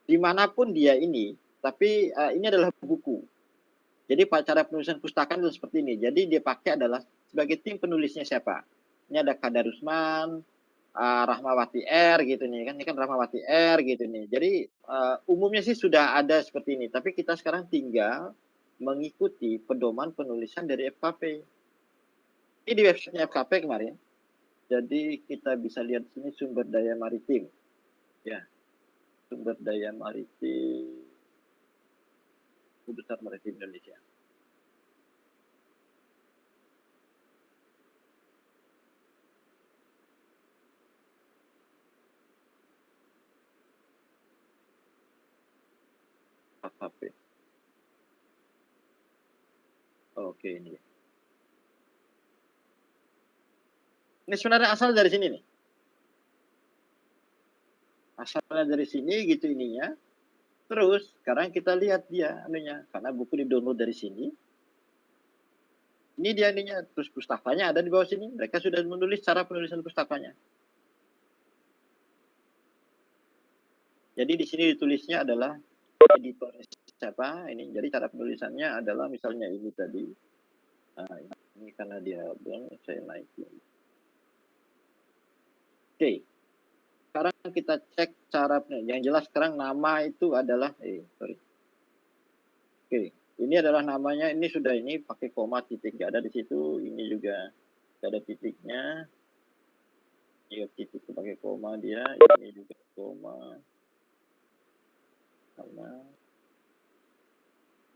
S1: Dimanapun dia ini, tapi ini adalah buku. Jadi cara penulisan pustakanya adalah seperti ini. Jadi dia pakai adalah sebagai tim penulisnya siapa? Ini ada Kadarusman, Rahmawati R gitu nih kan, ini kan Rahmawati R gitu nih. Jadi umumnya sih sudah ada seperti ini, tapi kita sekarang tinggal mengikuti pedoman penulisan dari FKP. Ini di websitenya FKP kemarin. Jadi kita bisa lihat di sini sumber daya maritim. Ya. Sumber daya maritim. Besar maritim Indonesia. FKP. Oke, ini. Ini sebenarnya asal dari sini nih. Asalnya dari sini gitu ininya. Terus sekarang kita lihat dia anunya, karena buku di-download dari sini. Ini dia ininya, terus pustakanya ada di bawah sini. Mereka sudah menulis cara penulisan pustakanya. Jadi di sini ditulisnya adalah editor siapa ini. Jadi cara penulisannya adalah misalnya ini tadi. Nah, ini karena dia belum saya naikin. Oke. Sekarang kita cek cara yang jelas sekarang nama itu adalah Oke, ini adalah namanya, ini sudah ini pakai koma titik nggak ada di situ, ini juga nggak ada titiknya. Ini titik pakai koma dia, ini juga koma. Sama.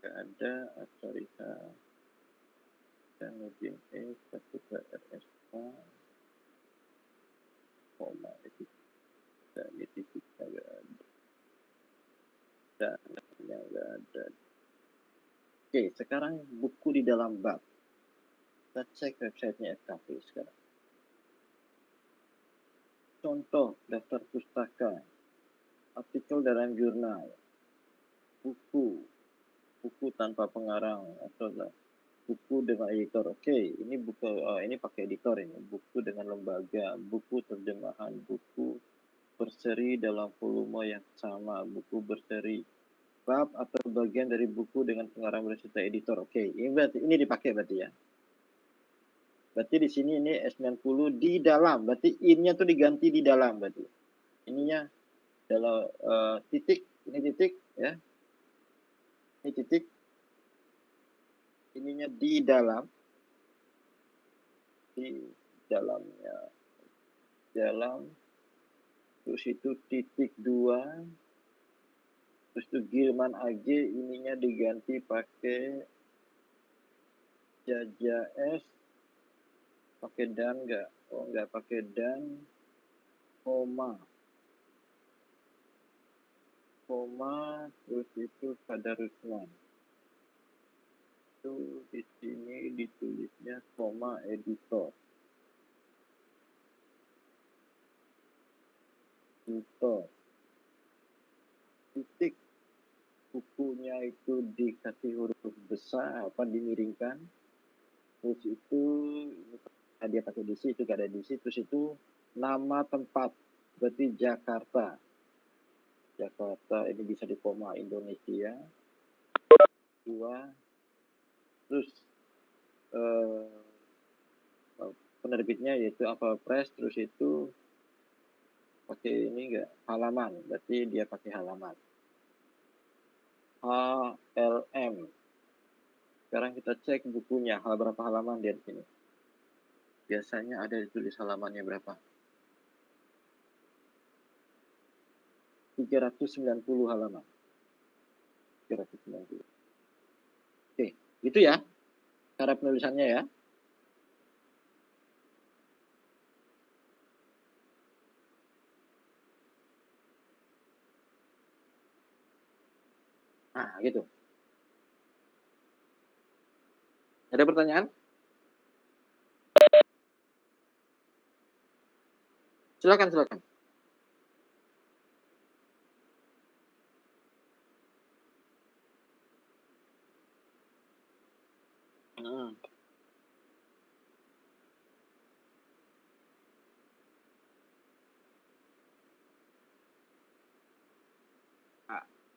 S1: Nggak ada, Acarita, Janudin ketika RSK, koma, itu dan titiknya nggak ada. Dananya nggak ada. Oke, sekarang buku di dalam bab. Kita cek websitenya FKP sekarang. Contoh daftar pustaka, artikel dalam jurnal, buku tanpa pengarang atau buku dengan editor. Oke, ini buku ini pakai editor ini. Buku dengan lembaga, buku terjemahan, buku berseri dalam volume yang sama, buku berseri, bab atau bagian dari buku dengan pengarang berserta editor. Oke, ini dipakai berarti ya. Berarti di sini ini S90 di dalam, berarti in-nya tuh diganti di dalam berarti. Ininya dalam titik, ini titik ya. Ini titik. Ininya di dalam. Di dalamnya. Dalam. Terus itu titik 2. Terus itu Gilman AG, ininya diganti pakai Jaja S. Pakai dan enggak? Oh, enggak pakai dan, koma, terus itu Kadarusman. Itu di sini ditulisnya koma editor. Titik, bukunya itu dikasih huruf besar, dimiringkan. Terus itu dia pakai DC, itu gak ada DC. Terus itu nama tempat, berarti Jakarta. Ini bisa di koma Indonesia. 2. Terus penerbitnya yaitu Alpha Press. Terus itu pakai ini enggak, halaman, berarti dia pakai halaman. HLM. Sekarang kita cek bukunya, berapa halaman dia di sini. Biasanya ada ditulis halamannya berapa. 390 halaman. 390. Oke, itu ya cara penulisannya ya. Nah, gitu. Ada pertanyaan? Silakan.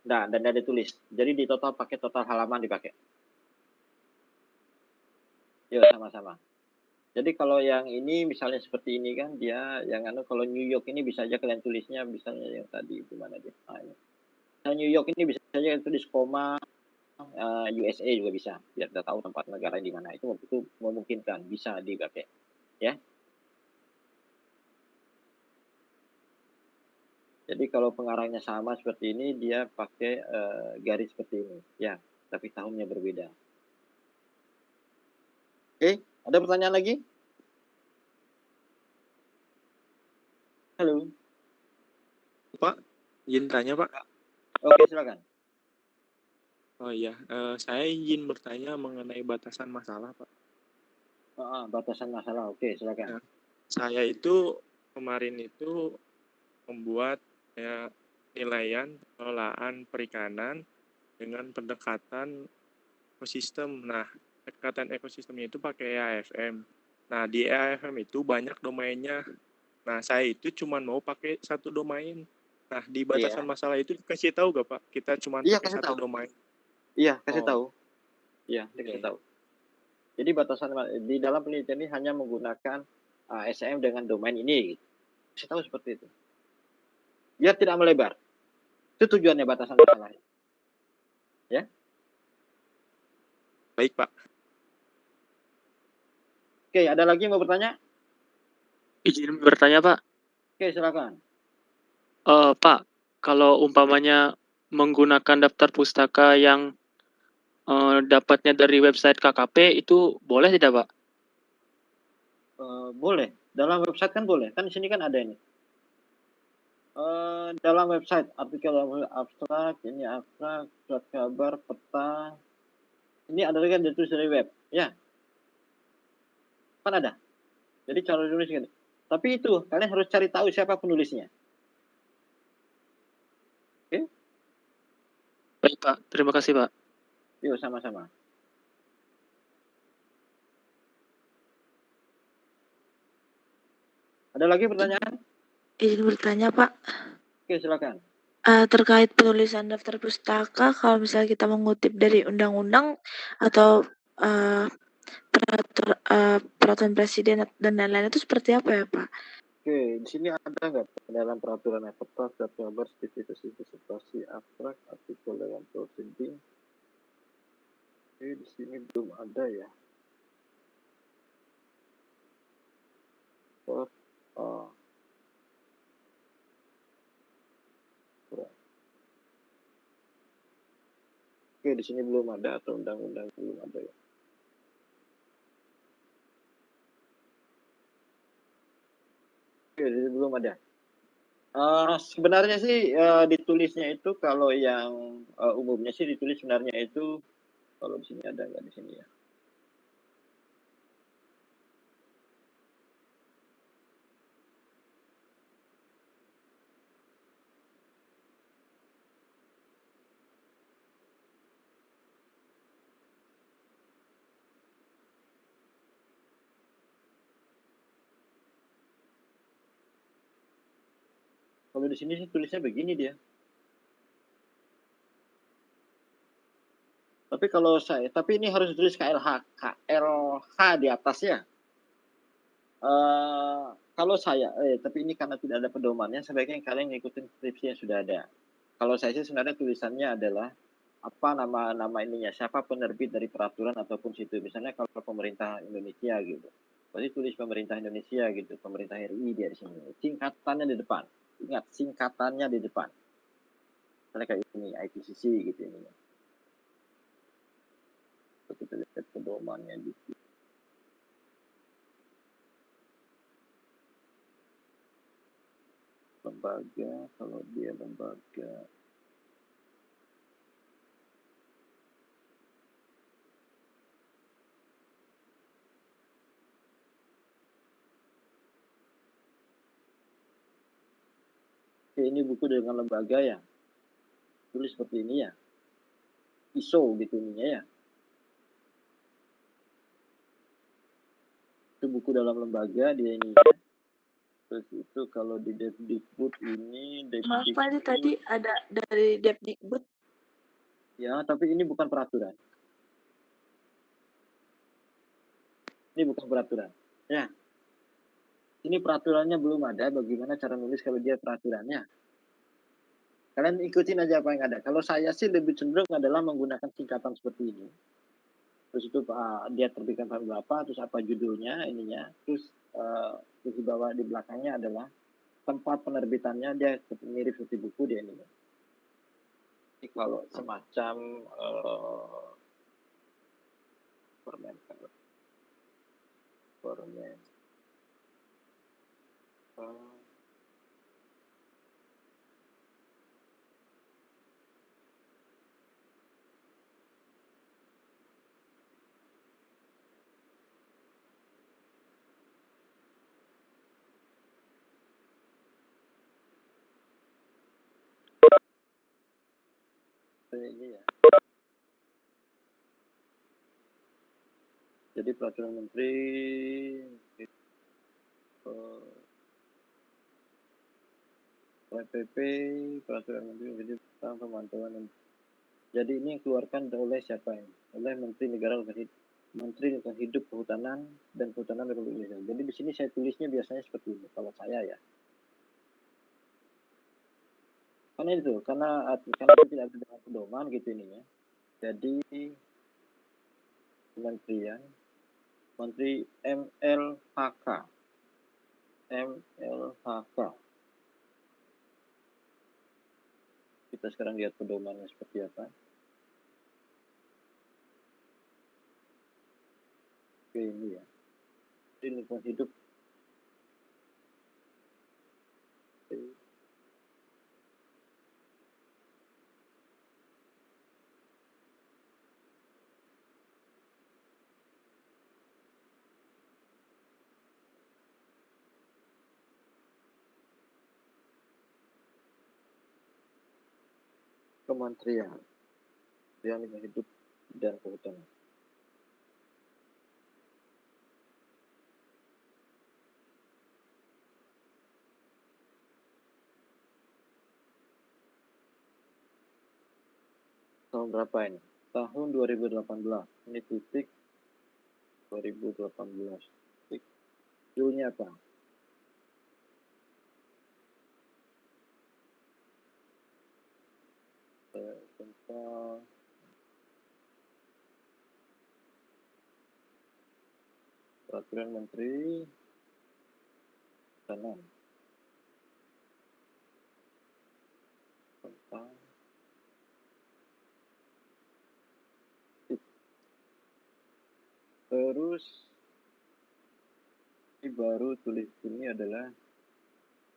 S1: Nah, dan ada tulis. Jadi di total pakai total halaman dipakai. Yuk sama-sama. Jadi kalau yang ini misalnya seperti ini kan dia yang kalau New York ini bisa aja kalian tulisnya misalnya yang tadi di mana dia. Nah, ini. Nah, New York ini bisa saja tulis koma USA juga bisa. Biar kita tahu tempat negara di mana. Itu memungkinkan bisa dipakai. Ya. Jadi kalau pengarangnya sama seperti ini, dia pakai garis seperti ini. Ya, tapi tahunnya berbeda. Oke, ada pertanyaan lagi? Halo.
S5: Pak, izin tanya Pak.
S1: Oke, silakan.
S5: Oh iya, saya izin bertanya mengenai batasan masalah Pak.
S1: Batasan masalah, oke silakan.
S5: Nah, saya itu kemarin itu membuat nilaian pengelolaan perikanan dengan pendekatan ekosistem. Nah, pendekatan ekosistemnya itu pakai EAFM. Nah, di EAFM itu banyak domainnya. Nah, saya itu cuma mau pakai satu domain. Nah, di batasan masalah itu kasih tahu gak Pak? Kita cuma pakai satu domain.
S1: Iya, kasih tahu. Iya, dikasih tahu. Jadi batasan di dalam penelitian ini hanya menggunakan SM dengan domain ini. Kasih tahu seperti itu. Biar tidak melebar. Itu tujuannya batasan masalah. Ya.
S5: Baik, Pak.
S1: Oke, ada lagi yang mau bertanya?
S6: Izin bertanya, Pak.
S1: Oke, silakan.
S6: Pak, kalau umpamanya menggunakan daftar pustaka yang dapatnya dari website KKP itu boleh tidak, Pak?
S1: Boleh. Dalam website kan boleh. Kan di sini kan ada ini. Dalam website artikel abstrak, ini abstrak, surat kabar, peta. Ini ada kan ditulis dari web, ya. Kan ada. Jadi cara tulis gini. Tapi itu kalian harus cari tahu siapa penulisnya. Oke?
S6: Baik, Pak. Terima kasih, Pak.
S1: Yuk sama-sama. Ada lagi pertanyaan?
S7: Izin bertanya, Pak.
S1: Oke, silakan.
S7: Terkait penulisan daftar pustaka, kalau misalnya kita mengutip dari undang-undang atau peraturan presiden dan lain-lain itu seperti apa ya, Pak?
S1: Oke, di sini ada nggak dalam peraturan peta, surat kabar, spesifikasi presentasi, abstrak, artikel dalam proceeding? Oke, di sini belum ada ya. Oke, di sini belum ada atau undang-undang belum ada ya. Oke, di sini belum ada. Sebenarnya sih ditulisnya itu kalau yang umumnya sih ditulis sebenarnya itu kalau di sini ada nggak di sini ya. Kalau di sini sih tulisnya begini dia. Tapi kalau tapi ini harus ditulis KLH di atasnya. Kalau saya, tapi ini karena tidak ada pedomannya, sebaiknya kalian ngikutin skripsi yang sudah ada. Kalau saya sih sebenarnya tulisannya adalah apa nama ininya, siapa penerbit dari peraturan ataupun situ. Misalnya kalau pemerintah Indonesia gitu, berarti tulis pemerintah Indonesia gitu, pemerintah RI dia di sini. Singkatannya di depan. Ingat, singkatannya di depan. Misalnya kayak ini, IPCC gitu ini. Kita lihat pedomannya gitu. Lembaga, kalau dia lembaga. Oke, ini buku dengan lembaga ya. Tulis seperti ini ya. ISO gitu ininya ya. Itu buku dalam lembaga dia ini ya. Terus itu kalau di Depdikbud ini
S7: Maaf, Pak, itu tadi ada dari Depdikbud.
S1: Ya, tapi ini bukan peraturan. Ini bukan peraturan. Ya. Ini peraturannya belum ada, bagaimana cara nulis kalau dia peraturannya. Kalian ikutin aja apa yang ada. Kalau saya sih lebih cenderung adalah menggunakan singkatan seperti ini. Terus itu dia terbitkan tahun berapa, terus apa judulnya, ininya. Terus di bawah, di belakangnya adalah tempat penerbitannya, dia mirip seperti buku dia ini. Ini kalau semacam permen. Ini ya. Jadi peraturan menteri PPP, peraturan menteri jadi tentang pemantauan. Jadi ini yang keluarkan oleh siapa ini? Oleh Menteri Negara Menteri Lingkungan Hidup, Kehutanan dan Kehutanan Republik Indonesia. Jadi di sini saya tulisnya biasanya seperti ini kalau saya ya. Karena itu, karena tidak ada dengan pedoman gitu ininya. Jadi kementerian, Menteri MLHK. Kita sekarang lihat pedomannya seperti apa. Oke, ini ya. Ini lingkungan hidup. Oke. Kementerian Lingkungan Hidup dan Kehutanan. Tahun berapa ini? Tahun 2018. Ini titik 2018. Titik. Judulnya apa? Tentang Peraturan Menteri Kehutanan tentang terus ini baru tulis ini adalah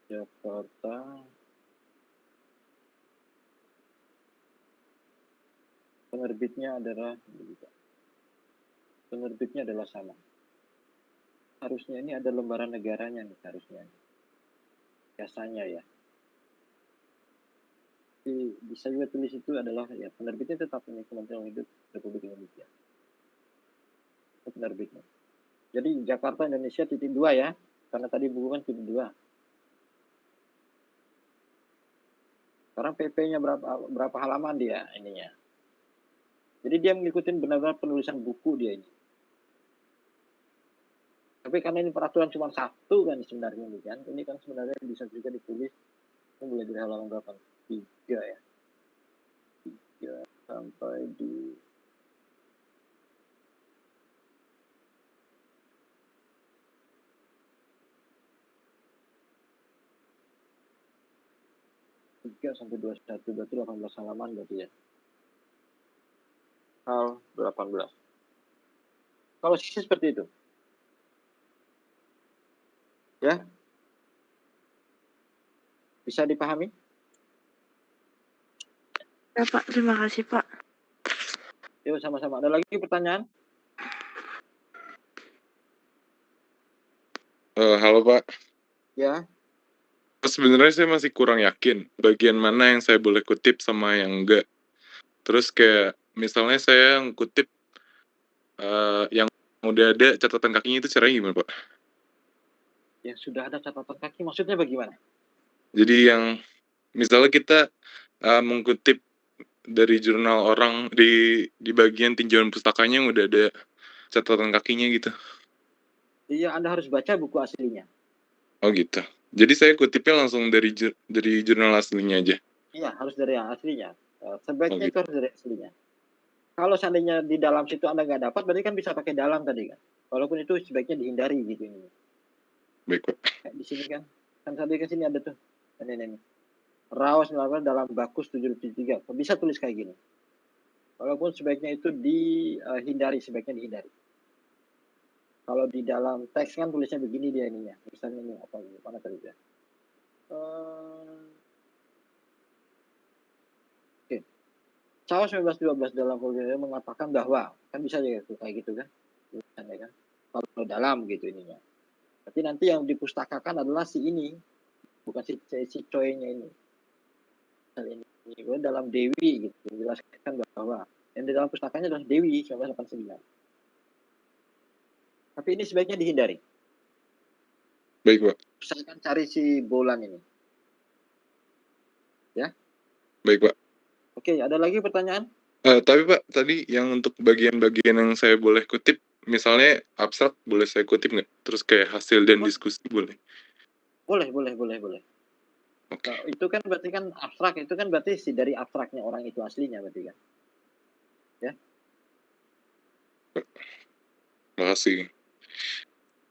S1: Jakarta. Penerbitnya adalah sama. Harusnya ini ada lembaran negaranya nih harusnya. Biasanya ya. Bisa juga tulis itu adalah ya penerbitnya tetap ini Kementerian Hidup Republik Indonesia. Itu penerbitnya. Jadi Jakarta Indonesia titik 2 ya. Karena tadi buku kan titik 2. Sekarang PP-nya berapa halaman dia ininya. Jadi dia mengikuti benar-benar penulisan buku dia ini. Tapi karena ini peraturan cuma 1 kan sebenarnya ini kan. Ini kan sebenarnya bisa juga ditulis. Ini mulai dari halaman berapa? 3 ya. 3 sampai di sampai 21 berarti 18 halaman berarti ya. Hal 18. Kalau sisi seperti itu. Ya. Bisa dipahami?
S7: Ya Pak, terima kasih Pak.
S1: Yuk sama-sama. Ada lagi pertanyaan?
S8: Halo Pak.
S1: Ya.
S8: Sebenarnya saya masih kurang yakin bagian mana yang saya boleh kutip sama yang enggak. Terus kayak misalnya saya kutip yang udah ada catatan kakinya itu caranya gimana Pak?
S1: Yang sudah ada catatan kaki maksudnya bagaimana?
S8: Jadi yang misalnya kita mengkutip dari jurnal orang di bagian tinjauan pustakanya yang udah ada catatan kakinya gitu.
S1: Iya, Anda harus baca buku aslinya.
S8: Oh gitu. Jadi saya kutipnya langsung dari jurnal aslinya aja.
S1: Iya, harus dari yang aslinya. Sebaiknya
S8: gitu.
S1: itu harus dari aslinya. Kalau seandainya di dalam situ Anda nggak dapat, berarti kan bisa pakai dalam tadi kan. Walaupun itu sebaiknya dihindari gitu ini.
S8: Baik Pak.
S1: Kayak di sini kan tadi kan sini ada tuh. Ini. Raos melakukan dalam Bakus 773. Bisa tulis kayak gini. Walaupun sebaiknya itu dihindari, sebaiknya dihindari. Kalau di dalam teks kan tulisnya begini dia ininya. Misalnya ini apa mana tadi ya? Oke. Caos 1912 dalam Volkswagen mengatakan bahwa kan bisa aja gitu, kayak gitu kan. Tulisannya kan. Kalau dalam gitu ininya. Tapi nanti yang dipustakakan adalah si ini. Bukan si coynya ini. Ini dalam Dewi gitu. Menjelaskan bahwa yang di dalam pustakanya adalah Dewi 1989. Tapi ini sebaiknya dihindari.
S8: Baik Pak.
S1: Usahakan cari si Bolan ini. Ya.
S8: Baik Pak.
S1: Oke, ada lagi pertanyaan?
S8: Tapi Pak, tadi yang untuk bagian-bagian yang saya boleh kutip, misalnya abstrak boleh saya kutip nggak? Terus kayak hasil dan diskusi boleh?
S1: Boleh.
S8: Oke.
S1: Itu kan berarti kan abstrak, itu kan berarti dari abstraknya orang itu aslinya berarti kan. Ya.
S8: Terima kasih.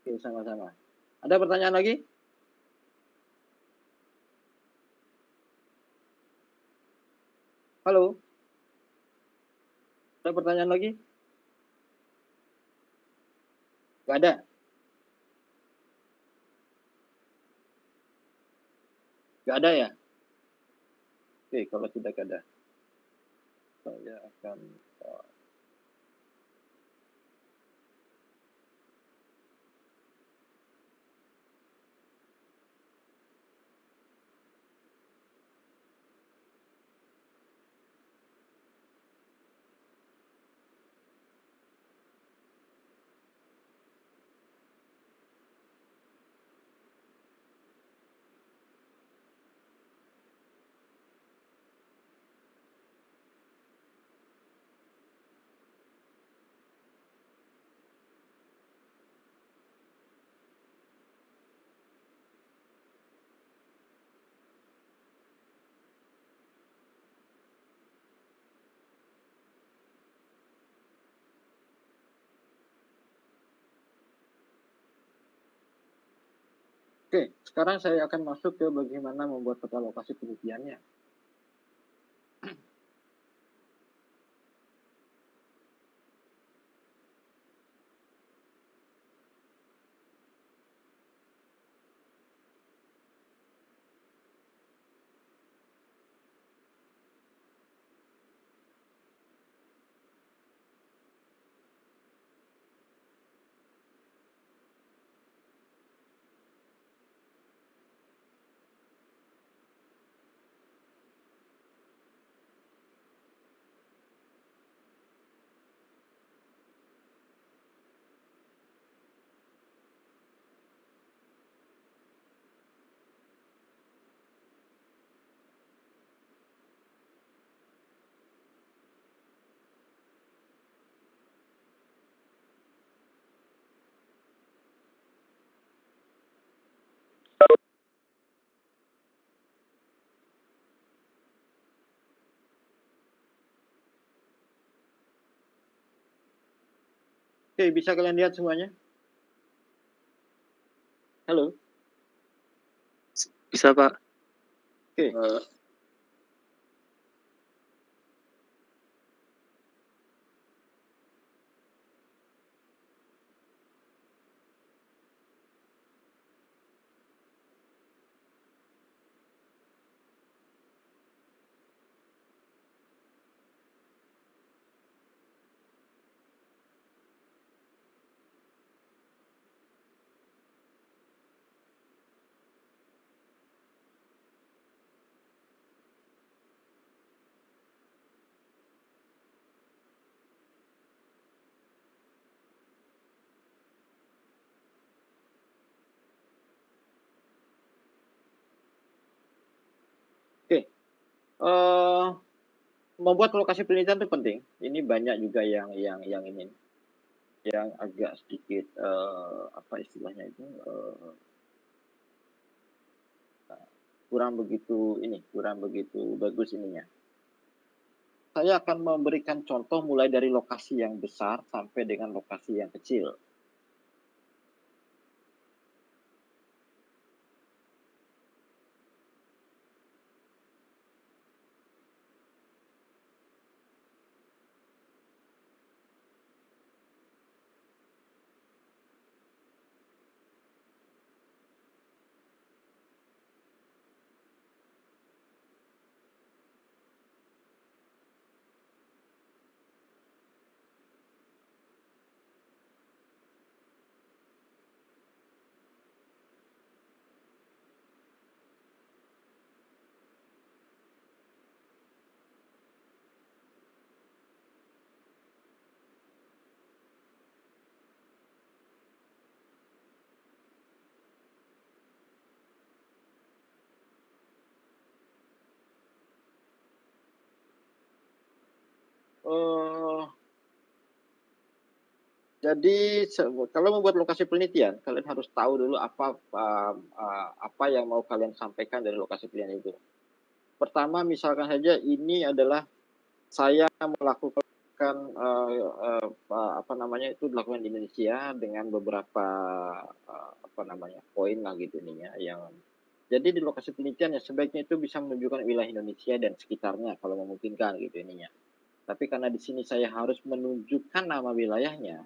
S1: Oke, sama-sama. Ada pertanyaan lagi? Halo? Ada pertanyaan lagi? Nggak ada. Nggak ada ya? Oke, kalau tidak ada, saya akan Oke, sekarang saya akan masuk ke bagaimana membuat peta lokasi penelitiannya. Oke, bisa kalian lihat semuanya? Halo?
S6: Bisa, Pak.
S1: Oke. Oke. Membuat lokasi penelitian itu penting. Ini banyak juga yang ini, yang agak sedikit apa istilahnya itu kurang begitu bagus ininya. Saya akan memberikan contoh mulai dari lokasi yang besar sampai dengan lokasi yang kecil. Jadi kalau membuat lokasi penelitian, kalian harus tahu dulu apa yang mau kalian sampaikan dari lokasi penelitian itu. Pertama, misalkan saja ini adalah saya melakukan apa namanya itu dilakukan di Indonesia dengan beberapa apa namanya poin lah gitu ininya yang jadi di lokasi penelitian ya sebaiknya itu bisa menunjukkan wilayah Indonesia dan sekitarnya kalau memungkinkan gitu ininya. Tapi karena di sini saya harus menunjukkan nama wilayahnya,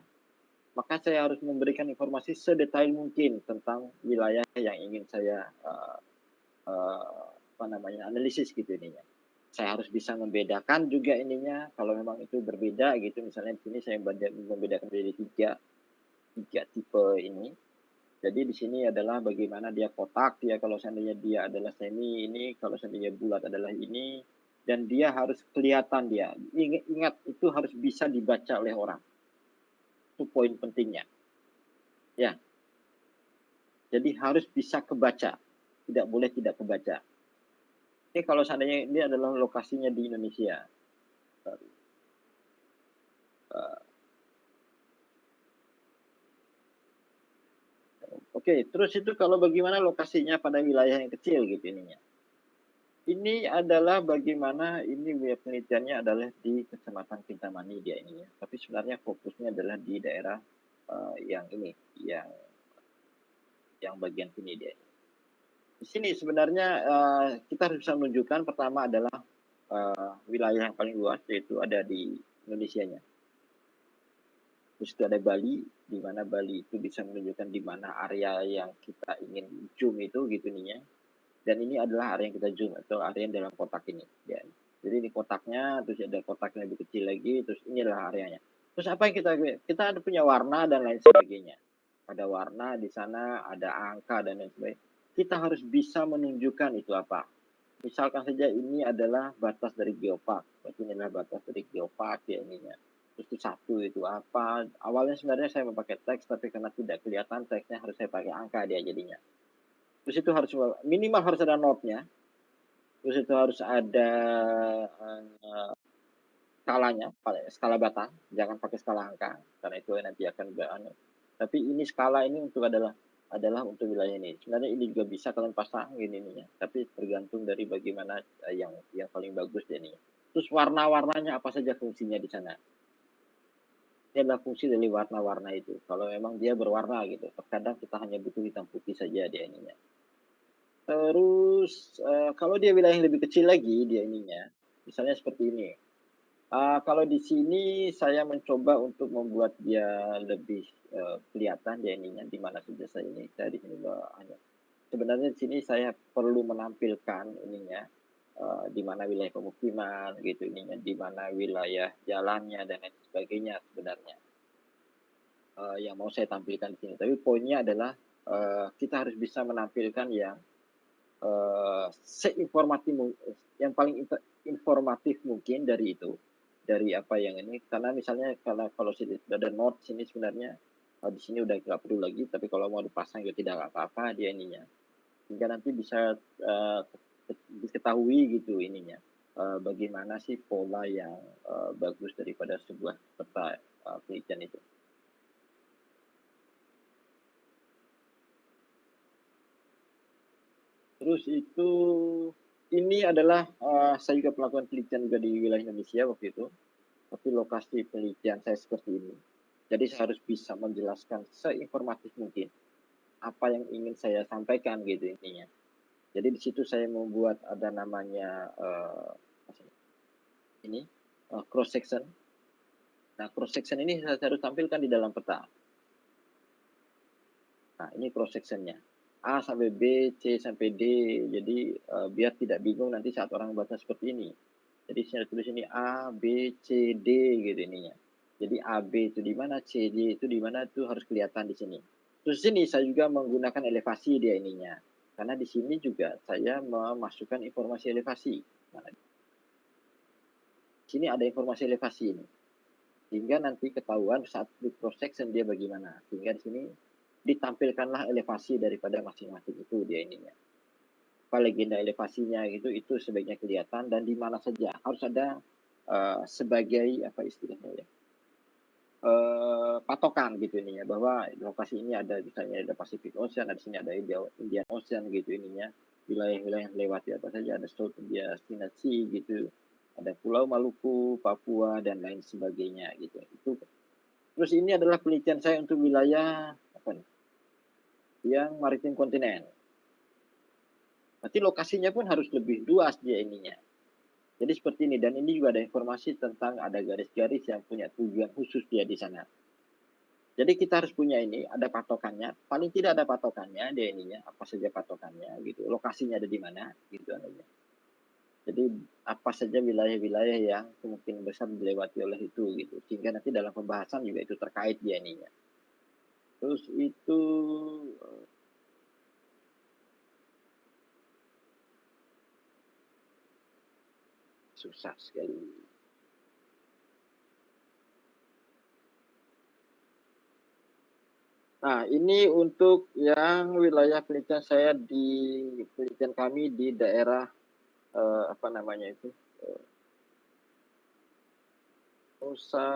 S1: maka saya harus memberikan informasi sedetail mungkin tentang wilayah yang ingin saya analisis gitu ininya. Saya harus bisa membedakan juga ininya kalau memang itu berbeda gitu. Misalnya di sini saya membedakan menjadi tiga tipe ini. Jadi di sini adalah bagaimana dia kotak ya, kalau seandainya dia adalah semi ini, kalau seandainya bulat adalah ini, dan dia harus kelihatan dia. Ingat itu harus bisa dibaca oleh orang. Itu poin pentingnya. Ya. Jadi harus bisa kebaca. Tidak boleh tidak kebaca. Ini kalau seandainya ini adalah lokasinya di Indonesia. Oke, terus itu kalau bagaimana lokasinya pada wilayah yang kecil gitu ininya. Ini adalah bagaimana ini penelitiannya adalah di Kecamatan Kintamani dia ininya. Tapi sebenarnya fokusnya adalah di daerah yang ini, yang bagian sini dia. Di sini sebenarnya kita harus bisa menunjukkan pertama adalah wilayah yang paling luas, yaitu ada di Indonesianya. Terus itu ada Bali, di mana Bali itu bisa menunjukkan di mana area yang kita ingin zoom itu gitu nih ya. Dan ini adalah area yang kita zoom atau area yang dalam kotak ini. Ya. Jadi ini kotaknya, terus ada kotak yang lebih kecil lagi, terus inilah areanya. Terus apa yang kita ada punya warna dan lain sebagainya. Ada warna di sana, ada angka dan lain sebagainya. Kita harus bisa menunjukkan itu apa. Misalkan saja ini adalah batas dari geopark. Berarti ini adalah batas dari geopark ya ininya. Terus itu satu itu apa. Awalnya sebenarnya saya memakai teks, tapi karena tidak kelihatan teksnya harus saya pakai angka dia jadinya. Terus itu harus minimal harus ada notnya. Terus itu harus ada skalanya, skala batang. Jangan pakai skala angka, karena itu nanti akan tapi ini skala ini untuk adalah untuk wilayah ini. Sebenarnya ini juga bisa kalian pasang gini nih ya, tapi tergantung dari bagaimana yang paling bagus ya nih. Terus warna-warnanya apa saja fungsinya di sana. Ini adalah fungsi dari warna-warna itu. Kalau memang dia berwarna gitu, terkadang kita hanya butuh hitam putih saja dia ininya. Terus kalau dia wilayah yang lebih kecil lagi dia ininya, misalnya seperti ini. Kalau di sini saya mencoba untuk membuat dia lebih kelihatan dia ininya di mana saja saya ini. Saya di sini hanya sebenarnya di sini saya perlu menampilkan ininya di mana wilayah pemukiman gitu ininya, di mana wilayah jalannya dan lain sebagainya sebenarnya yang mau saya tampilkan di sini. Tapi poinnya adalah kita harus bisa menampilkan yang seinformatif yang paling informatif mungkin dari itu. Dari apa yang ini, karena misalnya kalau sudah ada note sini sebenarnya di sini udah nggak perlu lagi, tapi kalau mau dipasang juga tidak apa-apa dia ininya, sehingga nanti bisa diketahui gitu ininya bagaimana sih pola yang bagus daripada sebuah peta penelitian itu. Terus itu ini adalah saya juga melakukan penelitian juga di wilayah Indonesia waktu itu, tapi lokasi penelitian saya seperti ini. Jadi saya harus bisa menjelaskan seinformatif mungkin apa yang ingin saya sampaikan gitu intinya. Jadi di situ saya membuat ada namanya cross section. Nah cross section ini saya harus tampilkan di dalam peta. Nah ini cross sectionnya. A sampai B, C sampai D, jadi biar tidak bingung nanti saat orang baca seperti ini. Jadi saya tulis ini A, B, C, D gitu ininya. Jadi A, B itu di mana, C, D itu di mana itu harus kelihatan di sini. Terus sini saya juga menggunakan elevasi dia ininya. Karena di sini juga saya memasukkan informasi elevasi. Nah, di sini ada informasi elevasi ini. Sehingga nanti ketahuan saat di cross section dia bagaimana. Sehingga di sini ditampilkanlah elevasi daripada masing-masing itu dia ininya. Apa legenda elevasinya gitu, itu sebaiknya kelihatan dan di mana saja harus ada sebagai apa istilahnya ya, patokan gitu ininya, bahwa lokasi ini ada misalnya ada Pacific Ocean, di sini ada Indian Ocean gitu ininya, wilayah-wilayah yang lewati apa saja, ada South India Sea gitu, ada Pulau Maluku, Papua dan lain sebagainya gitu. Itu terus ini adalah penelitian saya untuk wilayah apa nih? Yang maritim kontinen. Berarti lokasinya pun harus lebih luas dia ininya. Jadi seperti ini, dan ini juga ada informasi tentang ada garis-garis yang punya tujuan khusus dia di sana. Jadi kita harus punya ini, ada patokannya. Paling tidak ada patokannya, dia ininya, apa saja patokannya gitu. Lokasinya ada di mana gitu anunya. Jadi apa saja wilayah-wilayah yang kemungkinan besar dilewati oleh itu gitu. Sehingga nanti dalam pembahasan juga itu terkait dia ininya. Terus itu susah sekali. Nah, ini untuk yang wilayah penelitian saya di penelitian kami di daerah apa namanya itu Nusa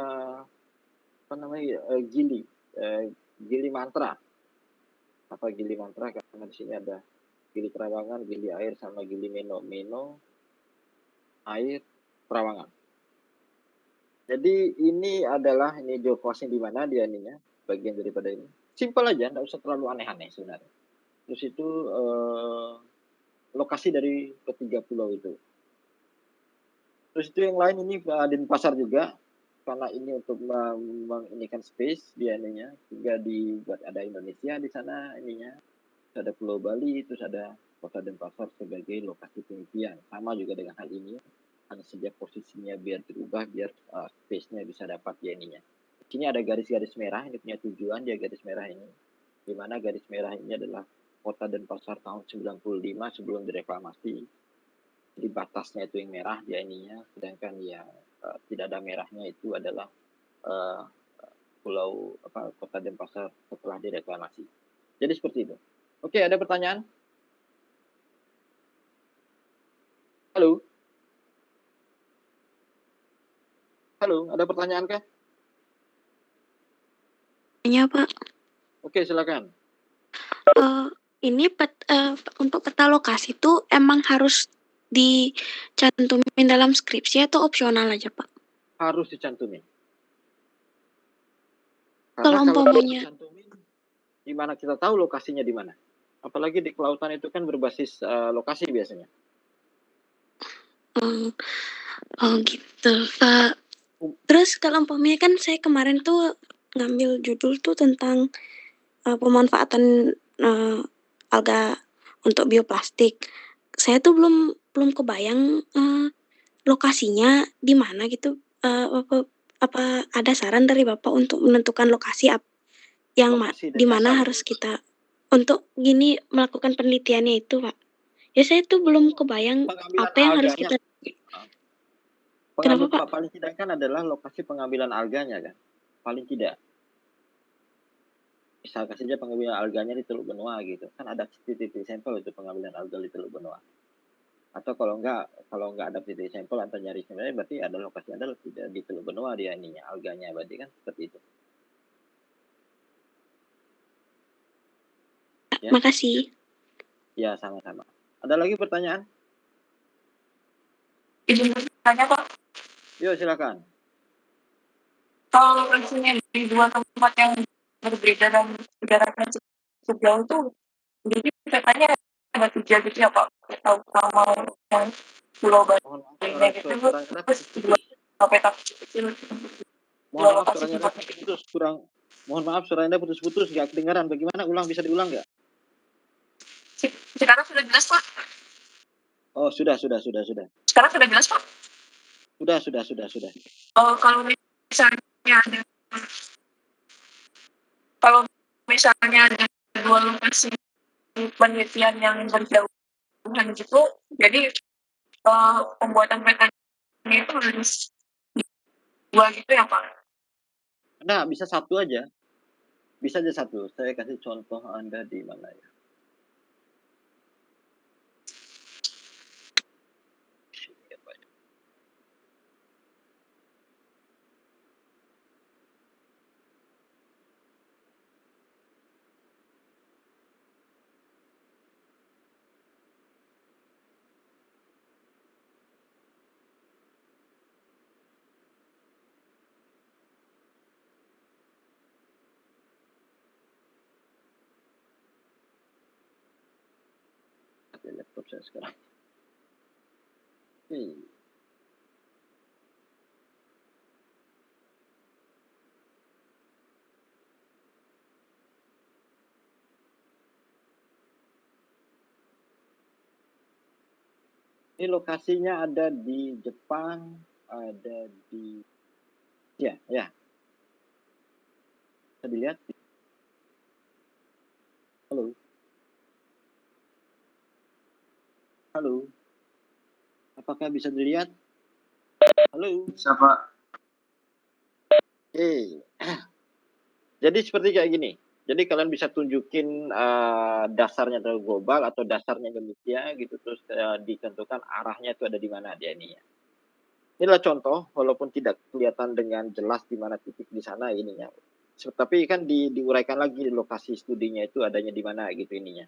S1: apa namanya Gili Mantra. Apa Gili Mantra karena di sini ada Gili Trawangan, Gili Air sama Gili Meno. Meno air Trawangan. Jadi ini adalah ini geofosnya di mana dia ininya bagian daripada ini. Simpel aja, nggak usah terlalu aneh-aneh sebenarnya. Terus itu lokasi dari ketiga pulau itu. Terus itu yang lain ini Denpasar juga, karena ini untuk menginikan space dia ininya, sehingga dibuat ada Indonesia di sana ininya, terus ada Pulau Bali, terus ada Kota Denpasar sebagai lokasi penelitian. Sama juga dengan hal ini, hanya saja posisinya biar berubah, biar space-nya bisa dapat dia ininya. Di sini ada garis-garis merah, ini punya tujuan dia garis merah ini. Di mana garis merah ini adalah Kota Denpasar tahun 95 sebelum direklamasi. Jadi batasnya itu yang merah dia ininya, sedangkan yang tidak ada merahnya itu adalah pulau Kota Denpasar setelah direklamasi. Jadi seperti itu. Oke, ada pertanyaan? Halo? Halo, ada pertanyaan kah?
S9: Iya, Pak.
S1: Oke, silakan.
S9: Ini untuk peta lokasi itu emang harus dicantumin dalam skripsi atau opsional aja, Pak?
S1: Harus dicantumin.
S9: Kalau
S1: Karena kalau
S9: umpamanya
S1: dicantumin, di mana kita tahu lokasinya di mana? Apalagi di kelautan itu kan berbasis lokasi biasanya.
S9: oh gitu. Terus kalau umpamanya kan saya kemarin tuh ngambil judul tuh tentang pemanfaatan alga untuk bioplastik. Saya tuh belum kebayang lokasinya di mana gitu. Apa ada saran dari Bapak untuk menentukan lokasi yang
S1: Lokasi dan
S9: di mana
S1: dasar.
S9: harus kita untuk gini melakukan penelitiannya itu, Pak? Ya saya tuh belum kebayang
S1: Pengambilan
S9: apa yang harus
S1: alganya.
S9: kita. Kenapa, Pak?
S1: Paling tidak kan adalah lokasi pengambilan alganya kan, paling tidak. Misalkan saja pengambilan alganya di Teluk Benoa gitu, kan ada titik sampel itu pengambilan alga di Teluk Benoa. Atau kalau enggak ada titik sampel atau nyari sebenarnya berarti ada lokasi adalah tidak di Teluk Benoa dia ininya alganya, berarti kan seperti itu. Ya.
S9: Makasih.
S1: Ya, sama-sama. Ada lagi pertanyaan?
S2: Izin bertanya, Pak.
S1: Yuk, silakan.
S2: Kalau lokasinya di dua tempat yang berbeda dan jaraknya cukup jauh tuh, jadi petanya ada tiga gitu ya, Pak? Peta utama yang Pulau
S1: Mohon maaf,
S2: Bali gitu,
S1: suara Anda
S2: terus
S1: putus.
S2: dua peta kecil.
S1: Mohon maaf, suara Anda putus, kurang. Mohon maaf, suara Anda putus-putus, nggak kedengaran. Bagaimana? Bisa diulang nggak?
S2: Sekarang sudah jelas, Pak?
S1: Oh, sudah.
S2: Sekarang sudah jelas, Pak?
S1: Sudah.
S2: Kalau misalnya ada dua lokasi penelitian yang berjauhan gitu, jadi pembuatan petanya itu harus dua gitu ya, Pak?
S1: Nah, bisa satu aja. Bisa aja satu. Saya kasih contoh Anda di mana ya. Laptop saya sekarang. Ini lokasinya ada di Jepang, ada di ya. Bisa dilihat. Halo. Halo. Apakah bisa dilihat? Halo.
S4: Bisa, Pak.
S1: Oke. Jadi seperti kayak gini. Jadi kalian bisa tunjukin dasarnya dari global atau dasarnya Indonesia gitu, terus ditentukan arahnya itu ada di mana dia ini ya. Inilah contoh, walaupun tidak kelihatan dengan jelas di mana titik di sana ininya. Tapi kan diuraikan lagi lokasi studinya itu adanya di mana gitu ininya.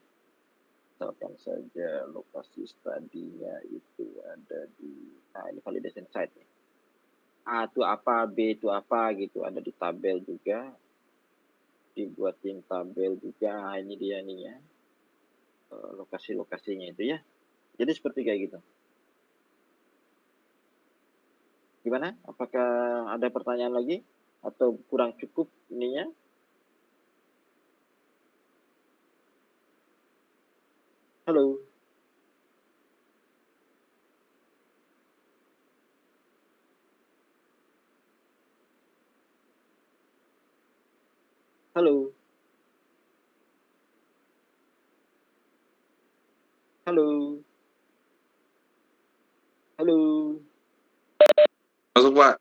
S1: Misalkan saja lokasi studinya itu ada di, nah ini validation site nih. A itu apa, B itu apa gitu, ada di tabel juga. Dibuatin tabel juga, nah, ini dia nih ya. Lokasi-lokasinya itu ya. Jadi seperti kayak gitu. Gimana? Apakah ada pertanyaan lagi? Atau kurang cukup ininya? Halo? Halo? Halo? Halo?
S8: Masuk, Pak.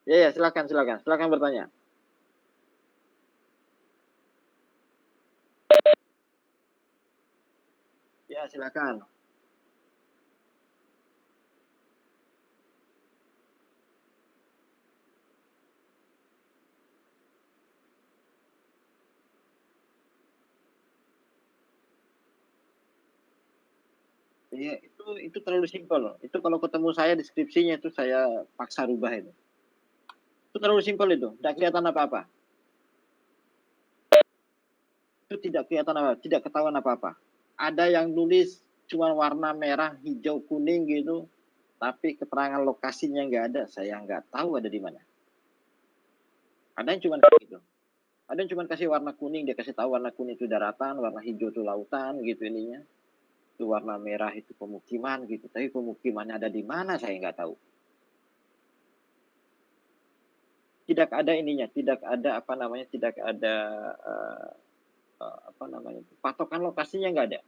S1: Ya, silakan bertanya. Ya, silakan. Iya, itu terlalu simpel. Itu kalau ketemu saya deskripsinya itu saya paksa rubah itu. Itu terlalu simpel itu, tidak kelihatan apa-apa. Itu tidak kelihatan apa, tidak ketahuan apa-apa. Ada yang nulis cuma warna merah, hijau, kuning gitu, tapi keterangan lokasinya nggak ada. Saya nggak tahu ada di mana. Ada yang cuma kayak gitu. Ada yang cuma kasih warna kuning, dia kasih tahu warna kuning itu daratan, warna hijau itu lautan gitu ininya. Itu warna merah itu pemukiman gitu. Tapi pemukimannya ada di mana saya nggak tahu. Tidak ada ininya, tidak ada tidak ada patokan lokasinya nggak ada.